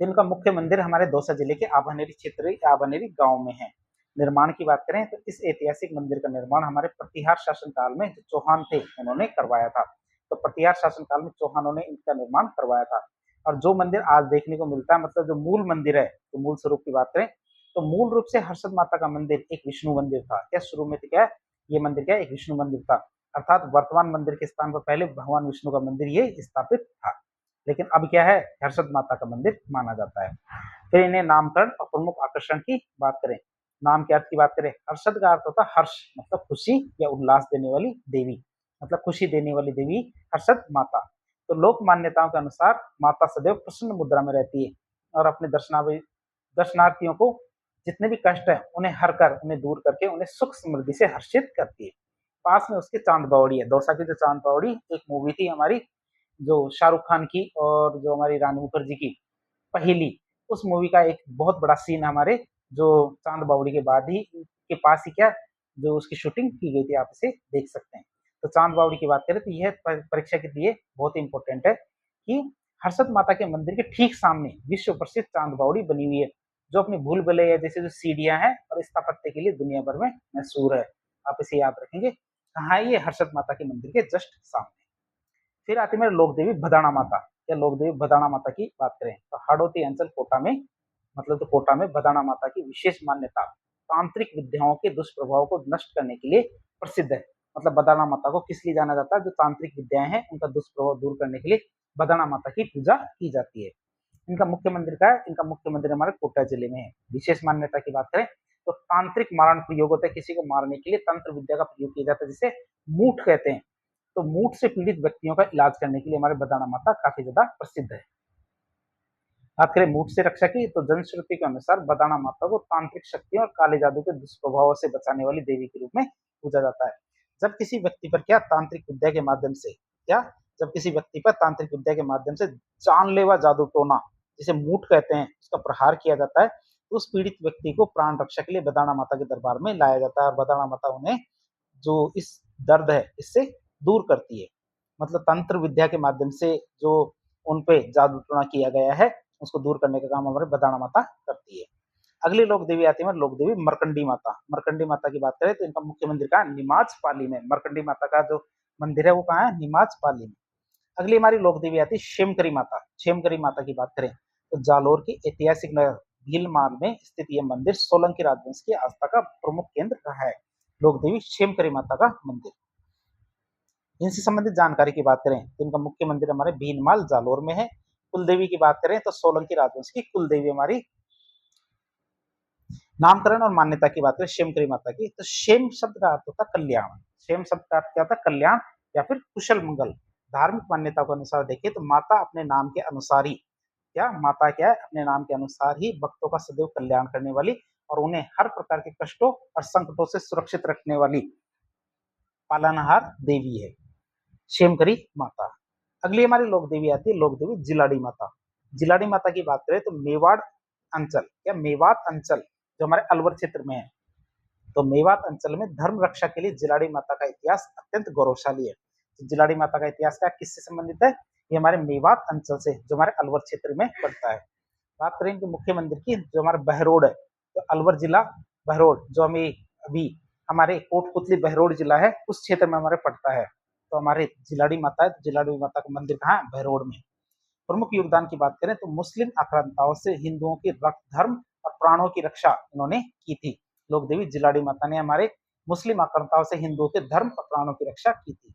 इनका मुख्य मंदिर हमारे दौसा जिले के आभानेरी क्षेत्र आभानेरी गांव में है। निर्माण की बात करें तो इस ऐतिहासिक मंदिर का निर्माण हमारे प्रतिहार शासन काल में जो चौहान थे उन्होंने करवाया था। तो प्रतिहार शासन काल में चौहानों ने इनका निर्माण करवाया था। और जो मंदिर आज देखने को मिलता है, मतलब जो मूल मंदिर है, तो मूल स्वरूप की बात करें तो मूल रूप से हर्षद माता का मंदिर एक विष्णु मंदिर था। क्या शुरू में क्या है, ये मंदिर क्या एक विष्णु मंदिर था, अर्थात वर्तमान मंदिर के स्थान पर पहले भगवान विष्णु का मंदिर ये स्थापित था। लेकिन अब क्या है, हर्षद माता का मंदिर माना जाता है। फिर इन्हें नामकरण और प्रमुख आकर्षण की बात करें, नाम के अर्थ की बात करें, हर्षद का अर्थ होता है हर्ष मतलब खुशी या उल्लास देने वाली देवी, मतलब खुशी देने वाली देवी हर्षद माता। तो लोक मान्यताओं के अनुसार माता सदैव प्रसन्न मुद्रा में रहती है और अपने दर्शनार्थियों को जितने भी कष्ट है उन्हें हर कर उन्हें दूर करके उन्हें सुख समृद्धि से हर्षित करती है। पास में उसके चांद बावड़ी है, दौसा की जो चांद बावड़ी एक मूवी थी हमारी, जो शाहरुख खान की और जो हमारी रानी मुखर्जी की पहेली, उस मूवी का एक बहुत बड़ा सीन हमारे जो चांद बावड़ी के बाद ही के पास ही क्या जो उसकी शूटिंग की गई थी, आप इसे देख सकते हैं। तो चांद बावड़ी की बात करें तो यह परीक्षा के लिए बहुत ही इंपॉर्टेंट है कि हर्षद माता के मंदिर के ठीक सामने विश्व प्रसिद्ध चांद बावड़ी बनी हुई है, जो अपनी भूल भुलैया जैसे जो सीढ़ियां हैं और स्थापत्य के लिए दुनिया भर में मशहूर है। आप इसे याद रखेंगे, कहाँ है ये, हर्षद माता के मंदिर के जस्ट सामने। फिर आती है लोक देवी भदाना माता। या लोक देवी भदाना माता की बात करें तो हाड़ौती अंचल कोटा में, मतलब तो कोटा में भदाना माता की विशेष मान्यता तांत्रिक विद्याओं के दुष्प्रभाव को नष्ट करने के लिए प्रसिद्ध है। मतलब भदाना माता को किस लिए जाना जाता है, जो तांत्रिक विद्याएं हैं उनका दुष्प्रभाव दूर करने के लिए भदाना माता की पूजा की जाती है। इनका मुख्य मंदिर का है, इनका मुख्य मंदिर हमारे कोटा जिले में है। विशेष मान्यता की बात करें तो तांत्रिक मारण प्रयोग होता है, किसी को मारने के लिए तंत्र विद्या का प्रयोग किया जाता है जिसे मूठ कहते हैं। तो मूठ से पीड़ित व्यक्तियों का इलाज करने के लिए हमारे बदाना माता काफी ज्यादा प्रसिद्ध है। बात करें मूठ से रक्षा की तो जनश्रुति के अनुसार बदाना माता को तांत्रिक शक्तियों और काले जादू के दुष्प्रभावों से बचाने वाली देवी के रूप में पूजा जाता है। जब किसी व्यक्ति पर क्या तांत्रिक विद्या के माध्यम से क्या जब किसी व्यक्ति पर तांत्रिक विद्या के माध्यम से जानलेवा जादू टोना जिसे मूठ कहते हैं उसका प्रहार किया जाता है, तो उस पीड़ित व्यक्ति को प्राण रक्षा के लिए बदाना माता के दरबार में लाया जाता है और बदाना माता उन्हें जो इस दर्द है इससे दूर करती है। मतलब तंत्र विद्या के माध्यम से जो उन पे जादू टोना किया गया है उसको दूर करने का काम हमारे बदाना माता करती है। अगली लोक देवी आती है लोक देवी मरकंडी माता। मरकंडी माता की बात करें तो इनका मुख्य मंदिर कहाँ है? निमाज पाली में। मरकंडी माता का जो मंदिर है वो कहाँ है? निमाज पाली में। अगली हमारी लोक देवी आती है शेमकरी माता। शेमकरी माता की बात करें तो जालोर की ऐतिहासिक नगर भीलमाल में स्थित यह मंदिर सोलंकी राजवंश की आस्था का प्रमुख केंद्र रहा है। लोक देवी शेमकरी माता का मंदिर। इनसे संबंधित जानकारी की बात करें तो इनका मुख्य मंदिर हमारे भीलमाल जालोर में है। कुलदेवी की बात करें तो सोलंकी राजवंश की कुलदेवी हमारी। नामकरण और मान्यता की बात करें शेमकरी माता की तो शेम शब्द का अर्थ होता है कल्याण। शेम शब्द का अर्थ क्या होता है? कल्याण या फिर कुशल मंगल। धार्मिक मान्यता के अनुसार देखिए तो माता अपने नाम के अनुसार ही माता क्या है? अपने नाम के अनुसार ही भक्तों का सदैव कल्याण करने वाली और उन्हें हर प्रकार के कष्टों और संकटों से सुरक्षित रखने वाली पालनहार देवी है शेमकरी माता। अगली हमारी लोक देवी आती है लोक देवी जिलाडी माता। जिलाडी माता की बात करें तो मेवाड़ अंचल या मेवात अंचल जो हमारे अलवर क्षेत्र में है, तो मेवात अंचल में धर्म रक्षा के लिए जिलाडी माता का इतिहास अत्यंत गौरवशाली है। तो जिलाडी माता का इतिहास क्या किससे संबंधित है? ये हमारे मेवात अंचल से जो हमारे अलवर क्षेत्र में पड़ता है। बात करें इनके मुख्य मंदिर की जो हमारा बहरोड है, तो अलवर जिला बहरोड जो हमें अभी हमारे कोटपुतली बहरोड जिला है उस क्षेत्र में हमारे पड़ता है। तो हमारे जिलाडी माता है, तो जिलाडी माता का मंदिर कहाँ है? बहरोड में। प्रमुख योगदान की बात करें तो मुस्लिम आक्रांताओं से हिंदुओं की धर्म और प्राणों की रक्षा इन्होंने की थी। लोक देवी जिलाडी माता ने हमारे मुस्लिम आक्रांताओं से हिंदुओं के धर्म और प्राणों की रक्षा की थी।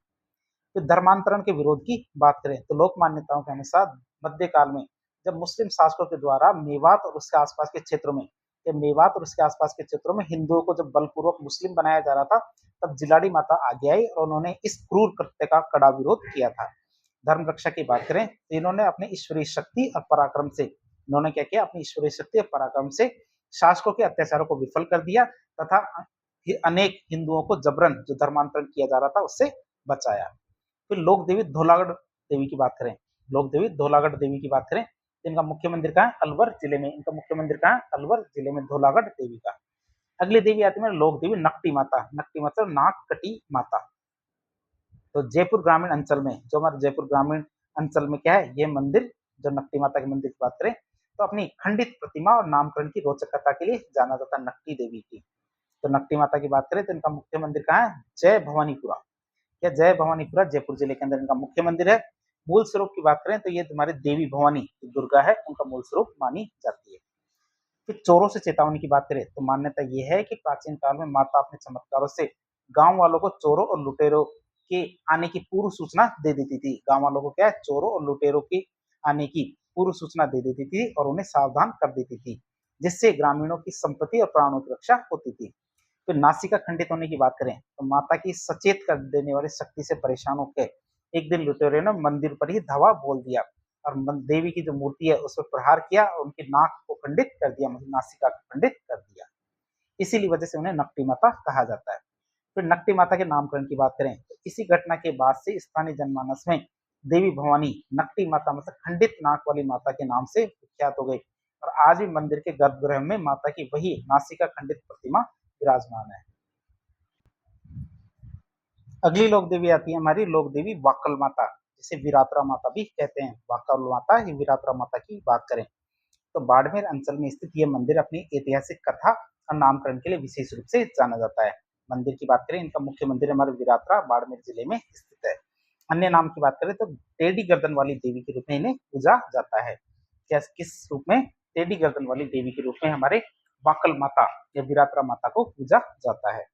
तो धर्मांतरण के विरोध की बात करें तो लोक मान्यताओं के अनुसार मध्यकाल में जब मुस्लिम शासकों के द्वारा मेवात और उसके आसपास के क्षेत्रों में मेवात और उसके आसपास के क्षेत्रों में हिंदुओं को जब बलपूर्वक मुस्लिम बनाया जा रहा था, तब जिलाडी माता आगे आई और उन्होंने इस क्रूर कृत्य का कड़ा विरोध किया था। धर्म रक्षा की बात करें तो इन्होंने अपनी ईश्वरीय शक्ति और पराक्रम से इन्होंने क्या किया? अपनी ईश्वरीय शक्ति और पराक्रम से शासकों के अत्याचारों को विफल कर दिया तथा अनेक हिंदुओं को जबरन जो धर्मांतरण किया जा रहा था उससे बचाया। फिर लोक देवी धौलागढ़ देवी की बात करें, लोक देवी धौलागढ़ देवी की बात करें तो इनका मुख्य मंदिर कहाँ है? अलवर जिले में। इनका मुख्य मंदिर कहाँ है? अलवर जिले में धौलागढ़ देवी का। अगली देवी आती है लोक देवी नकटी माता। नकटी मतलब नाक कटी माता। तो जयपुर ग्रामीण अंचल में जो हमारे जयपुर ग्रामीण अंचल में क्या है? ये मंदिर जो नकटी माता के मंदिर की बात करें तो अपनी खंडित प्रतिमा और नामकरण की रोचक कथा के लिए जाना जाता है नकटी देवी की। तो नकटी माता की बात करें तो इनका मुख्य मंदिर कहाँ है? जय भवानीपुरा या जय भवानीपुरा जयपुर जिले के अंदर इनका मुख्य मंदिर है। मूल स्वरूप की बात करें तो ये हमारे देवी भवानी दुर्गा है उनका मूल स्वरूप मानी जाती है। फिर चोरों से चेतावनी की बात करें तो मान्यता ये है कि प्राचीन काल में माता अपने चमत्कारों से गांव वालों को चोरों और लुटेरों के आने की पूर्व सूचना दे देती थी। गांव वालों को क्या है? चोरों और लुटेरों के आने की पूर्व सूचना दे देती थी और उन्हें सावधान कर देती थी, जिससे ग्रामीणों की संपत्ति और प्राणों की रक्षा होती थी। फिर नासिका खंडित होने की बात करें तो माता की सचेत कर देने वाली शक्ति से परेशान होकर एक दिन लुटेरों ने मंदिर पर ही धावा बोल दिया और देवी की जो मूर्ति है उस पर प्रहार किया और उनकी नाक को खंडित कर दिया, मतलब नासिका को खंडित कर दिया। इसीलिए वजह से उन्हें नकटी माता कहा जाता है। फिर नकटी माता के नामकरण की बात करें तो इसी घटना के बाद से स्थानीय जनमानस में देवी भवानी नकटी माता मतलब खंडित नाक वाली माता के नाम से विख्यात हो गई और आज भी मंदिर के गर्भगृह में माता की वही नासिका खंडित प्रतिमा विराजमान है। अगली लोक देवी आती है हमारी लोक देवी वाकल माता, जिसे विरात्रा माता भी कहते हैं। वाकल माता या विरात्रा माता की बात करें तो बाड़मेर अंचल में स्थित यह मंदिर अपनी ऐतिहासिक कथा और नामकरण के लिए विशेष रूप से जाना जाता है। मंदिर की बात करें इनका मुख्य मंदिर हमारे विरात्रा बाड़मेर जिले में स्थित है। अन्य नाम की बात करें तो टेढ़ी गर्दन वाली देवी के रूप में इन्हें पूजा जाता है। क्या किस रूप में? टेढ़ी गर्दन वाली देवी के रूप में हमारे वाकल माता या विरात्रा माता को पूजा जाता है।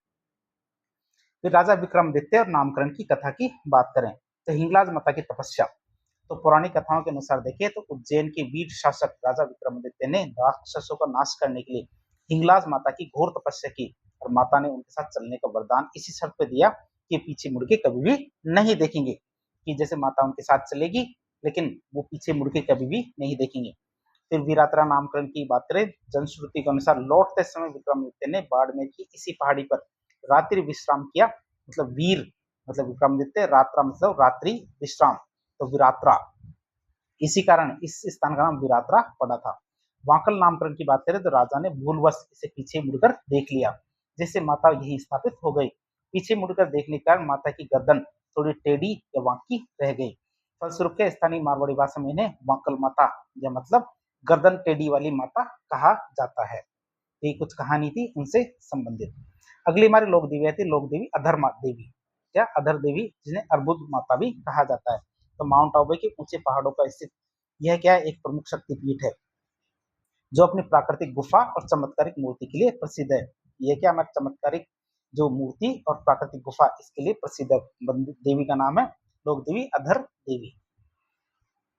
फिर राजा विक्रमादित्य और नामकरण की कथा की बात करें तो हिंगलाज माता की तपस्या। तो पुरानी कथाओं के अनुसार देखिए तो उज्जैन के वीर शासक राजा विक्रमादित्य ने राक्षसों का नाश करने के लिए हिंगलाज माता की घोर तपस्या की और माता ने उनके साथ चलने का वरदान इसी शर्त पे दिया कि पीछे मुड़ के कभी भी नहीं देखेंगे, कि जैसे माता उनके साथ चलेगी लेकिन वो पीछे मुड़ के कभी भी नहीं देखेंगे। फिर वीरात्रा नामकरण की बात करें जनश्रुति के अनुसार लौटते समय विक्रमादित्य ने बाड़मेर की इसी पहाड़ी पर रात्रि विश्राम किया, मतलब वीर मतलब विक्रमादित्य, रात्रा मतलब रात्रि विश्राम, तो विरात्रा, इसी कारण इस स्थान का नाम विरात्रा पड़ा था। वांकल नामकरण की बात करें तो राजा ने भूलवश इसे पीछे मुड़कर देख लिया, जिससे माता यहीं स्थापित हो गई। पीछे मुड़कर देखने के कारण माता की गर्दन थोड़ी टेढ़ी या वांकी रह गई। फलस्वरूप के स्थानीय मारवाड़ी भाषा में इन्हें वांकल माता या मतलब गर्दन टेढ़ी वाली माता कहा जाता है। ये कुछ कहानी थी उनसे संबंधित। अगली हमारी लोक देवी आती है, लोक देवी अधर देवी या अधर देवी, जिन्हें अर्बुद माता भी कहा जाता है। तो माउंट आबू के ऊंचे पहाड़ों पर स्थित यह क्या है, एक प्रमुख शक्तिपीठ है जो अपनी प्राकृतिक गुफा और चमत्कारिक मूर्ति के लिए प्रसिद्ध है। यह क्या हमारी चमत्कारिक जो मूर्ति और प्राकृतिक गुफा इसके लिए प्रसिद्ध है। देवी का नाम है लोक देवी अधर देवी,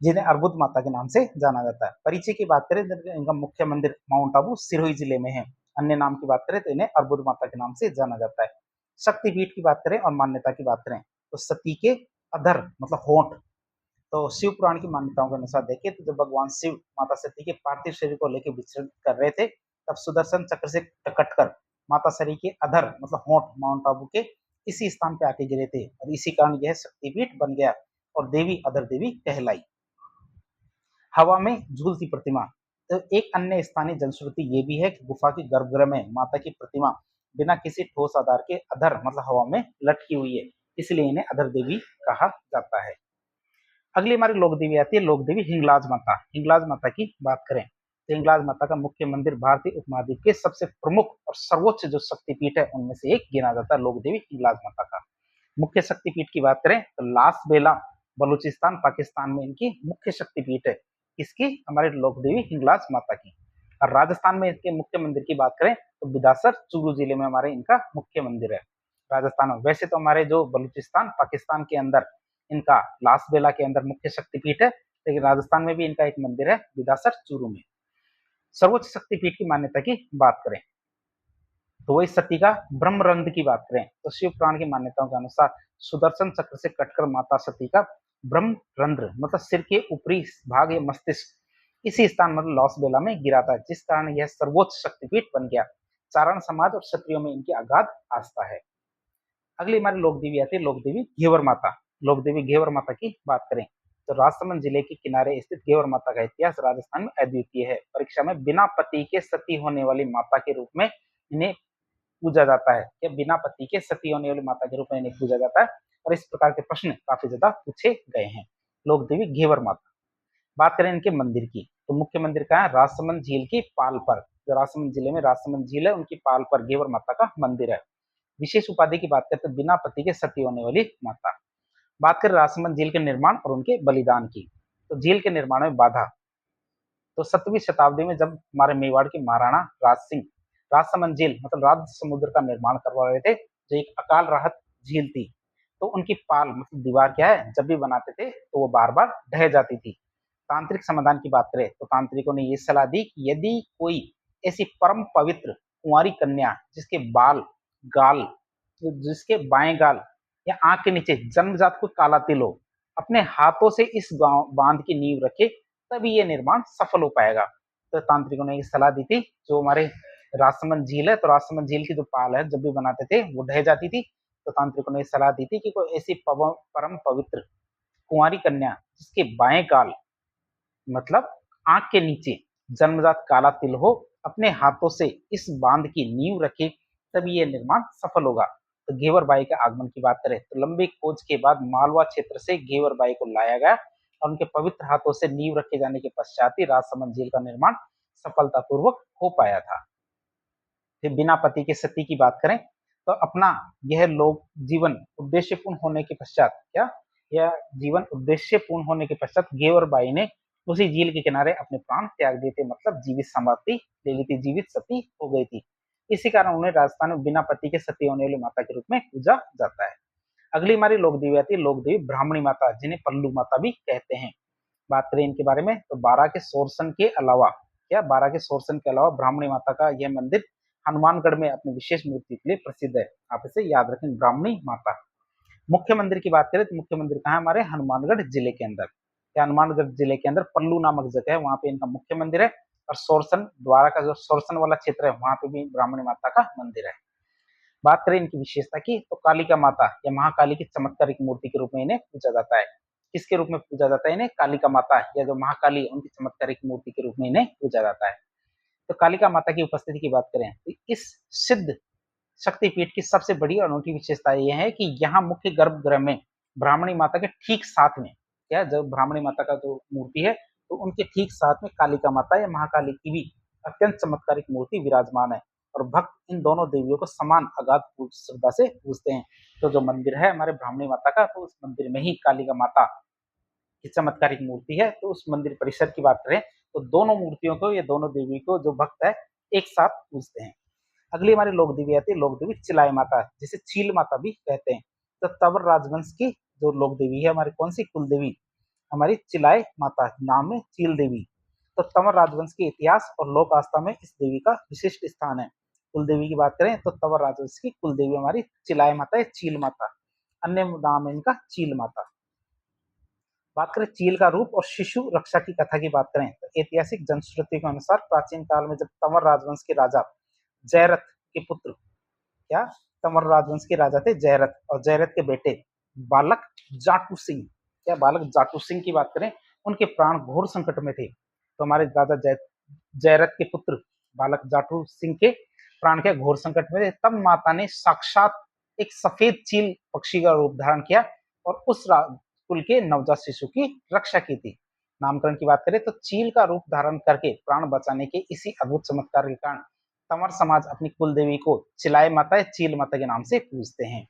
जिन्हें अर्बुद माता के नाम से जाना जाता है। परिचय की बात करें तो इनका मुख्य मंदिर माउंट आबू सिरोही जिले में है। अन्य नाम की बात करें तो इन्हें अर्बुद माता के नाम से जाना जाता है। शक्तिपीठ की बात करें और मान्यता की बात करें तो सती के अधर मतलब होंठ, तो शिव पुराण की मान्यताओं के अनुसार देखें तो जब भगवान शिव माता सती के पार्थिव शरीर को लेकर विचरण कर रहे थे, तब सुदर्शन चक्र से कटकर माता सती के अधर मतलब होंठ माउंट आबू के इसी स्थान पे आके गिरे थे, और इसी कारण यह शक्तिपीठ बन गया और देवी अधर देवी कहलाई। हवा में झूलती प्रतिमा, तो एक अन्य स्थानीय जनश्रुति ये भी है कि गुफा के गर्भगृह में माता की प्रतिमा बिना किसी ठोस आधार के अधर मतलब हवा में लटकी हुई है, इसलिए इन्हें अधर देवी कहा जाता है। अगली हमारी लोक देवी आती है लोक देवी हिंगलाज माता। हिंगलाज माता की बात करें तो हिंगलाज माता का मुख्य मंदिर भारतीय उपमहाद्वीप के सबसे प्रमुख और सर्वोच्च जो शक्तिपीठ है उनमें से एक गिना जाता है लोक देवी हिंगलाज माता का। मुख्य शक्तिपीठ की बात करें तो लास बेला बलूचिस्तान पाकिस्तान में इनकी मुख्य शक्तिपीठ है, इसकी हमारे लोक देवी हिंगलाज माता की। और राजस्थान में इसके मुख्य मंदिर की बात करें तो बिदासर चूरू जिले में हमारे इनका मुख्य मंदिर है राजस्थान में। वैसे तो हमारे जो बलूचिस्तान पाकिस्तान के अंदर इनका लास बेला के अंदर मुख्य शक्तिपीठ है, लेकिन राजस्थान में भी इनका एक मंदिर है बिदासर चूरू में। सर्वोच्च शक्तिपीठ की मान्यता की बात करें तो वही सती का ब्रह्मरंध्र की बात करें तो शिव पुराण की मान्यताओं के अनुसार सुदर्शन चक्र से कटकर माता सती का ब्रह्मरंध्र मतलब सिर के ऊपरी भाग या मस्तिष्क इसी स्थान मतलब लॉस बेला में गिरा था, जिस कारण यह सर्वोच्च शक्तिपीठ बन गया। चारण समाज और क्षत्रियों में इनकी अगाध आस्था है। अगली हमारी लोक देवी आती है लोक देवी घेवर माता। लोक देवी घेवर माता की बात करें तो राजसमंद जिले के किनारे स्थित घेवर माता का इतिहास राजस्थान में अद्वितीय है। परीक्षा में बिना पति के सती होने वाली माता के रूप में इन्हें पूजा जाता है, या बिना पति के सती होने वाली माता के रूप में इन्हें पूजा जाता है, और इस प्रकार के प्रश्न काफी ज्यादा पूछे गए हैं। लोक देवी घेवर माता, बात करें इनके मंदिर की तो मुख्य मंदिर कहाँ है, राजसमंद झील की पाल पर, जो राजसमंद जिले में राजसमंद झील है उनकी पाल पर घेवर माता का मंदिर है। विशेष उपाधि की बात करते हैं बिना पति के सती होने वाली माता। बात करें राजसमंद झील के निर्माण और उनके बलिदान की तो झील के निर्माण में बाधा, तो 7वीं शताब्दी में जब हमारे मेवाड़ के महाराणा राज सिंह राजसमंद झील मतलब राज समुद्र का निर्माण करवा रहे थे, जो एक अकाल राहत झील थी, तो उनकी पाल मतलब दीवार क्या है जब भी बनाते थे तो वो बार बार ढह जाती थी। तांत्रिक समाधान की बात करें तो तांत्रिकों ने ये सलाह दी कि यदि कोई ऐसी परम पवित्र कुंवारी कन्या जिसके बाल गाल जिसके बाएं गाल या आंख के नीचे जन्मजात को काला तिल हो, अपने हाथों से इस गांव बांध की नींव रखे, तभी ये निर्माण सफल हो पाएगा। तो तांत्रिकों ने ये सलाह दी थी। जो हमारे राजसमंद झील है तो राजसमंद झील की जो पाल है जब भी बनाते थे वो ढह जाती थी, तो तांत्रिकों ने सलाह दी थी कि कोई ऐसी परम पवित्र कुंवारी कन्या जिसके बाएं गाल मतलब आंख के नीचे जन्मजात काला तिल हो, अपने हाथों से इस बांध की नींव रखे, तभी यह निर्माण सफल होगा। तो घेवर बाई के आगमन की बात करें तो लंबी खोज के बाद मालवा क्षेत्र से घेवर बाई को लाया गया और उनके पवित्र हाथों से नींव रखे जाने के पश्चात ही राजसमंद झील का निर्माण सफलतापूर्वक हो पाया था। फिर बिना पति के सती की बात करें तो अपना यह लोक जीवन उद्देश्य पूर्ण होने के पश्चात यह जीवन उद्देश्य पूर्ण होने के पश्चात घेवर बाई ने उसी झील के किनारे अपने प्राण त्याग दिए थे, मतलब जीवित समाप्ति ले ली थी, जीवित सती हो गई थी। इसी कारण उन्हें राजस्थान में बिना पति के सती होने वाली माता के रूप में पूजा जाता है। अगली हमारी लोक देवी आती है लोक देवी ब्राह्मणी माता, जिन्हें पल्लू माता भी कहते हैं। बात करें इनके बारे में तो बारह के सोरसन के अलावा ब्राह्मणी माता का यह मंदिर हनुमानगढ़ में अपनी विशेष मूर्ति के लिए प्रसिद्ध है। आप इसे याद रखें, ब्राह्मणी माता। मुख्य मंदिर की बात करें तो मुख्य मंदिर कहाँ है, हमारे हनुमानगढ़ जिले के अंदर, या हनुमानगढ़ जिले के अंदर पल्लू नामक जगह है, वहां पे इनका मुख्य मंदिर है। और सोरसन द्वारा का जो सोरसन वाला क्षेत्र है वहां पे भी ब्राह्मणी माता का मंदिर है। बात करें इनकी विशेषता की तो कालिका माता या महाकाली की चमत्कारिक मूर्ति के रूप में इन्हें पूजा जाता है। किसके रूप में पूजा जाता है इन्हें? कालिका माता या जो महाकाली उनकी चमत्कारिक मूर्ति के रूप में इन्हें पूजा जाता है। तो कालिका माता की उपस्थिति की बात करें तो इस सिद्ध शक्तिपीठ की सबसे बड़ी और अनूठी विशेषता यह है कि यहाँ मुख्य गर्भगृह में ब्राह्मणी माता के ठीक साथ में, क्या जब ब्राह्मणी माता का जो मूर्ति है तो उनके ठीक साथ में कालिका माता या महाकाली की भी अत्यंत चमत्कारिक मूर्ति विराजमान है और भक्त इन दोनों देवियों को समान अगाध श्रद्धा से पूजते हैं। तो जो मंदिर है हमारे ब्राह्मणी माता का, तो उस मंदिर में ही कालिका माता की चमत्कारिक मूर्ति है। तो उस मंदिर परिसर की बात करें तो दोनों मूर्तियों को, ये दोनों देवी को जो भक्त है एक साथ पूजते हैं। अगली हमारी लोक देवी आती है लोक देवी चिलाई माता, जिसे चील माता भी कहते हैं। तो तवर राजवंश की जो लोक देवी है हमारी कौन सी कुल देवी, हमारी चिलाई माता, नाम है चील देवी। तो तंवर राजवंश के इतिहास और लोक आस्था में इस देवी का विशिष्ट स्थान है। कुल देवी की बात करें तो तंवर राजवंश की कुल देवी हमारी चिलाई माता है, चील माता, अन्य नाम है इनका चील माता। बात करें चील का रूप और शिशु रक्षा की कथा की बात करें तो ऐतिहासिक जनश्रुति के अनुसार प्राचीन काल में जब तंवर राजवंश के राजा जयरथ के पुत्र, क्या तंवर राजवंश के राजा थे जयरथ, और जयरथ के बेटे बालक जाटू सिंह, क्या बालक जाटू सिंह की बात करें उनके प्राण घोर संकट में थे। तो हमारे राजा जयरथ के पुत्र बालक जाटू सिंह के प्राण के घोर संकट में थे। तब माता ने साक्षात एक सफेद चील पक्षी का रूप धारण किया और उस कुल के नवजात शिशु की रक्षा की थी। नामकरण की बात करें तो चील का रूप धारण करके प्राण बचाने के इसी अद्भुत चमत्कार के कारण तंवर समाज अपनी कुल देवी को चिलाई माता या चील माता के नाम से पूजते हैं।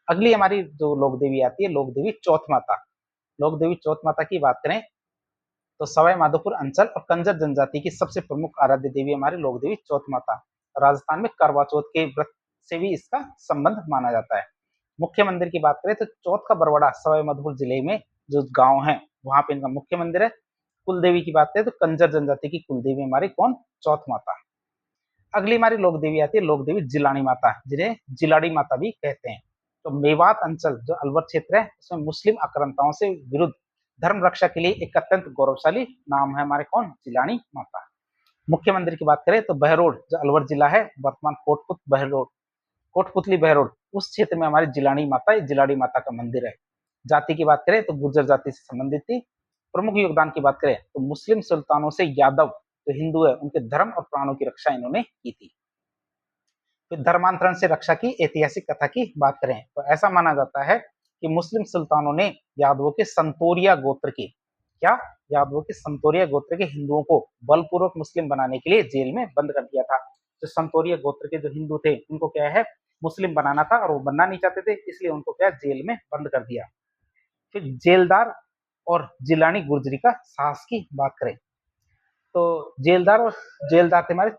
अगली हमारी जो लोक देवी आती है लोक देवी चौथ माता। लोक देवी चौथ माता की बात करें तो सवाई माधोपुर अंचल और कंजर जनजाति की सबसे प्रमुख आराध्य देवी हमारी लोक देवी चौथ माता। राजस्थान में करवा चौथ के व्रत से भी इसका संबंध माना जाता है। मुख्य मंदिर की बात करें तो चौथ का बरवाड़ा सवाई माधोपुर जिले में जो गांव है वहां पे इनका मुख्य मंदिर है। कुल देवी की बात करें तो कंजर जनजाति की कुल देवी हमारी कौन? चौथ माता। अगली हमारी लोक देवी आती है लोक देवी जिलानी माता, जिन्हें जिलाड़ी माता भी कहते हैं। तो मेवात अंचल जो अलवर क्षेत्र है उसमें मुस्लिम आक्रांताओं से विरुद्ध धर्म रक्षा के लिए एक अत्यंत गौरवशाली नाम है हमारे कौन? जिलानी माता। मुख्य मंदिर की बात करें तो बहरोड जो अलवर जिला है, वर्तमान कोटपुतली बहरोड उस क्षेत्र में हमारी जिलानी माता जिलाड़ी माता का मंदिर है। जाति की बात करें तो गुर्जर जाति से संबंधित थी। प्रमुख योगदान की बात करें तो मुस्लिम सुल्तानों से यादव जो हिंदू है उनके धर्म और प्राणों की रक्षा इन्होंने की थी। फिर धर्मांतरण से रक्षा की ऐतिहासिक कथा की बात करें तो ऐसा माना जाता है कि मुस्लिम सुल्तानों ने यादवों के संतोरिया गोत्र के, क्या यादवों के संतोरिया गोत्र के हिंदुओं को बलपूर्वक मुस्लिम बनाने के लिए जेल में बंद कर दिया था। जो संतोरिया गोत्र के जो हिंदू थे उनको क्या है मुस्लिम बनाना था और वो बनना नहीं चाहते थे, इसलिए उनको क्या जेल में बंद कर दिया। फिर जेलदार और जिलानी गुर्जरी का साहस की बात करें तो जेलदार थे हमारे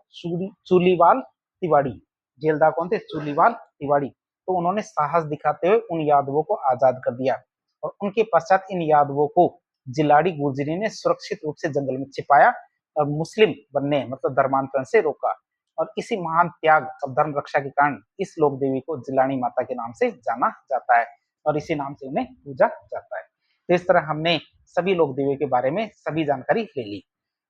चूलीवाल तिवाड़ी। जेलदार कौन थे? चूलीवाल तिवाड़ी। तो उन्होंने साहस दिखाते हुए उन यादवों को आजाद कर दिया और उनके पश्चात इन यादवों को जिलाड़ी गुर्जरी ने सुरक्षित रूप से जंगल में छिपाया और मुस्लिम बनने मतलब धर्मांतरण से रोका। और इसी महान त्याग और धर्म रक्षा के कारण इस लोक देवी को जिलानी माता के नाम से जाना जाता है और इसी नाम से उन्हें पूजा जाता है। तो इस तरह हमने सभी लोक देवियों के बारे में सभी जानकारी ले ली।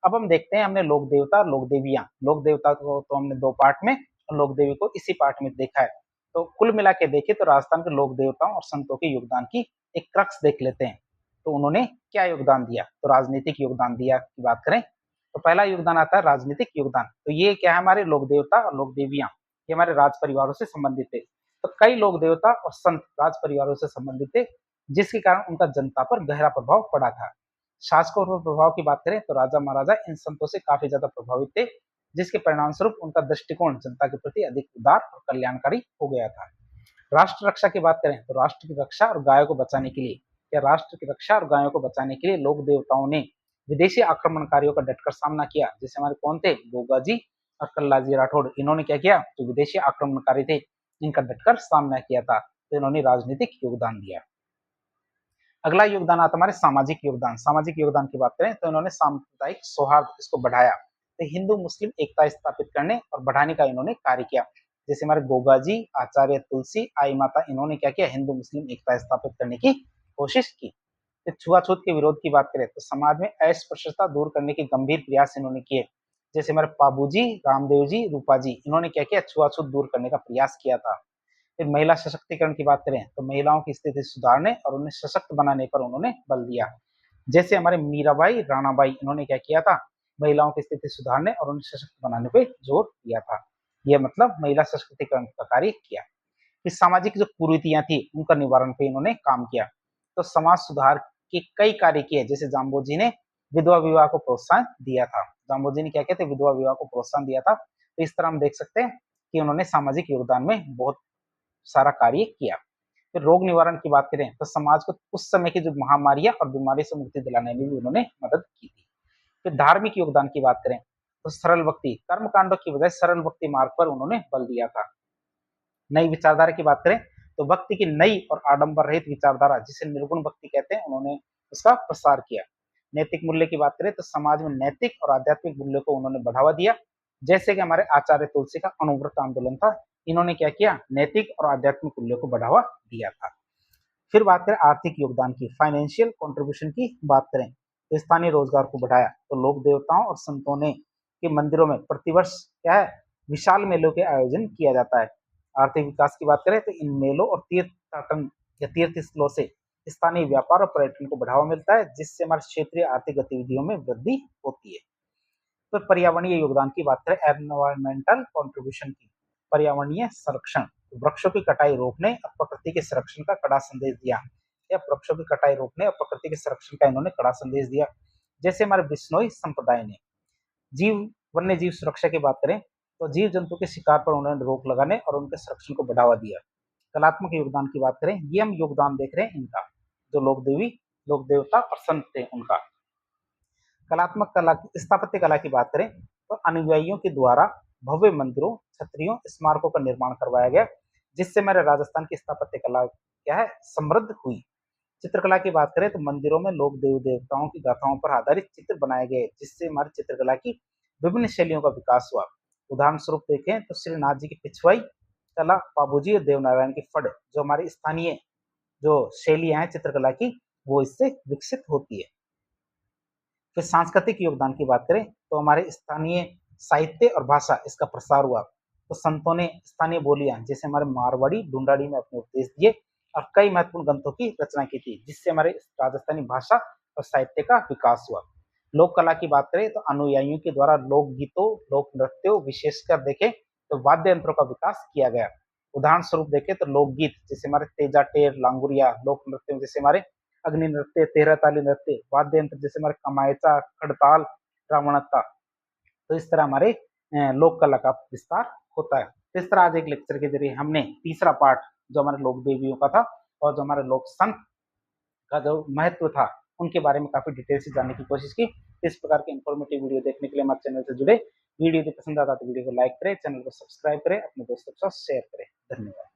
अब हम देखते हैं हमने लोक देवता और लोक देवियां, लोक देवता को तो हमने 2 पार्ट में और लोक देवी को इसी पार्ट में देखा है। तो कुल मिला के देखें तो राजस्थान के लोक देवताओं और संतों के योगदान की एक क्रक्स देख लेते हैं। तो उन्होंने क्या योगदान दिया? तो राजनीतिक योगदान दिया की बात करें तो पहला योगदान आता है राजनीतिक योगदान। तो ये क्या है हमारे लोक देवता और लोक देवियां, ये हमारे राज परिवारों से संबंधित थे। तो कई लोक देवता और संत राज परिवारों से संबंधित थे जिसके कारण उनका जनता पर गहरा प्रभाव पड़ा था। शासकों पर प्रभाव की बात करें तो राजा महाराजा इन संतों से काफी ज्यादा प्रभावित थे, जिसके परिणाम स्वरूप उनका दृष्टिकोण जनता के प्रति अधिक उदार और कल्याणकारी हो गया था। राष्ट्र रक्षा की बात करें तो राष्ट्र की रक्षा और गायों को बचाने के लिए, या राष्ट्र की रक्षा और गायों को बचाने के लिए लोक देवताओं ने विदेशी आक्रमणकारियों का डटकर सामना किया। जैसे हमारे कौन थे? गोगाजी और कल्लाजी राठौड़। इन्होंने क्या किया? जो विदेशी आक्रमणकारी थे इनका डटकर सामना किया था, तो इन्होंने राजनीतिक योगदान दिया। अगला योगदान आता हमारे सामाजिक योगदान। सामाजिक योगदान की बात करें तो इन्होंने सांप्रदायिक सौहार्द इसको बढ़ाया, तो हिंदू मुस्लिम एकता स्थापित करने और बढ़ाने का इन्होंने कार्य किया। जैसे हमारे गोगाजी, आचार्य तुलसी, आई माता, इन्होंने क्या किया? हिंदू मुस्लिम एकता स्थापित करने की कोशिश की। फिर छुआछूत के विरोध की बात करें तो समाज में अस्पृश्यता दूर करने के गंभीर प्रयास इन्होंने किए। जैसे हमारे पाबूजी, रामदेव जी, रूपा जी, इन्होंने क्या किया? छुआछूत दूर करने का प्रयास किया था। फिर महिला सशक्तिकरण की बात करें तो महिलाओं की स्थिति सुधारने और उन्हें सशक्त बनाने पर उन्होंने बल दिया। जैसे हमारे मीराबाई, राणाबाई, इन्होंने क्या किया था, महिलाओं की स्थिति सुधारने और उन्हें सशक्त बनाने पे जोर दिया था। यह मतलब महिला सशक्तिकरण का कार्य किया। फिर सामाजिक जो कुरीतियां थी उनका निवारण पे इन्होंने काम किया। तो समाज सुधार के कई कार्य किए, जैसे जाम्बोजी ने विधवा विवाह को प्रोत्साहन दिया था। जाम्बोजी ने क्या किया था, विधवा विवाह को प्रोत्साहन दिया था। तो इस तरह हम देख सकते हैं कि उन्होंने सामाजिक योगदान में बहुत सारा कार्य किया। फिर रोग निवारण की बात करें तो समाज को उस समय की जो महामारियां और बीमारी से मुक्ति दिलाने में भी उन्होंने मदद की थी। फिर धार्मिक योगदान की बात करें तो सरल भक्ति, कर्म कांडों की बजाय सरल भक्ति मार्ग पर उन्होंने बल दिया था। नई विचारधारा की बात करें तो भक्ति की नई और आडंबर रहित विचारधारा, जिसे निर्गुण भक्ति कहते हैं, उन्होंने उसका प्रसार किया। नैतिक मूल्य की बात करें तो समाज में नैतिक और आध्यात्मिक मूल्यों को उन्होंने बढ़ावा दिया। जैसे कि हमारे आचार्य तुलसी का अणुव्रत आंदोलन था, इन्होंने क्या किया, नैतिक और आध्यात्मिक मूल्यों को बढ़ावा दिया था। फिर बात करें आर्थिक योगदान की, फाइनेंशियल कंट्रीब्यूशन की बात करें तो स्थानीय रोजगार को बढ़ाया। तो लोक देवताओं और संतों ने के मंदिरों में प्रतिवर्ष क्या है, विशाल मेलों के आयोजन किया जाता है। आर्थिक विकास की बात करें तो इन मेलों और तीर्थाटन या तीर्थ स्थलों से स्थानीय व्यापार और पर्यटन को बढ़ावा मिलता है, जिससे हमारे क्षेत्रीय आर्थिक गतिविधियों में वृद्धि होती है। तो पर्यावरणीय योगदान की बात करें, एनवायरमेंटल कंट्रीब्यूशन की, पर्यावरणीय संरक्षण, वृक्षों की कटाई रोकने और प्रकृति के संरक्षण का कड़ा संदेश दिया। या वृक्षों की कटाई रोकने और प्रकृति के संरक्षण का इन्होंने कड़ा संदेश दिया। जैसे हमारे बिश्नोई संप्रदाय ने जीव वन्य जीव सुरक्षा की बात करें तो जीव जंतु के शिकार पर उन्होंने रोक लगाने और उनके संरक्षण को बढ़ावा दिया। कलात्मक योगदान की बात करें, ये हम योगदान देख रहे हैं इनका, जो लोक देवी, लोक देवता और संत थे उनका। कलात्मक कला, स्थापत्य कला की बात करें तो अनुयायियों के द्वारा भव्य मंदिरों, छतरियों, स्मारकों का निर्माण करवाया गया, जिससे हमारे राजस्थान की स्थापत्य कला क्या है, समृद्ध हुई। चित्रकला की बात करें तो मंदिरों में लोक देवी देवताओं की गाथाओं पर आधारित चित्र बनाए गए, जिससे हमारी चित्रकला की विभिन्न शैलियों का विकास हुआ। उदाहरण स्वरूप देखें तो श्रीनाथ जी की पिछवाई कला, पाबूजी और देवनारायण की फड़, जो हमारी स्थानीय जो शैलियां हैं चित्रकला की, वो इससे विकसित होती है। फिर सांस्कृतिक योगदान की बात करें तो हमारे स्थानीय साहित्य और भाषा, इसका प्रसार हुआ। तो संतों ने स्थानीय बोलियां, जैसे हमारे मारवाड़ी, ढूंढाड़ी में अपने उपदेश दिए और कई महत्वपूर्ण ग्रंथों की रचना की थी, जिससे हमारे राजस्थानी भाषा और साहित्य का विकास हुआ। लोक कला की बात करें तो अनुयायियों के द्वारा लोक गीतों, लोक नृत्यों, विशेषकर देखें तो वाद्य यंत्रों का विकास किया गया। उदाहरण स्वरूप देखें तो लोकगीत जैसे हमारे तेजा टेर, लांगुरिया, लोक नृत्य जैसे हमारे अग्नि नृत्य, तेरह ताली नृत्य, वाद्य यंत्र जैसे हमारे कमायचा, खड़ताल, रावणता। तो इस तरह हमारे लोक कला का विस्तार होता है। इस तरह आज एक लेक्चर के जरिए हमने तीसरा पार्ट जो हमारे लोक देवियों का था और जो हमारे लोक संत का जो महत्व था, उनके बारे में काफी डिटेल से जानने की कोशिश की। इस प्रकार के इन्फॉर्मेटिव वीडियो देखने के लिए हमारे चैनल से जुड़े। वीडियो यदि पसंद आता तो वीडियो को लाइक करें, चैनल को सब्सक्राइब करें, अपने दोस्तों के साथ शेयर करें। धन्यवाद।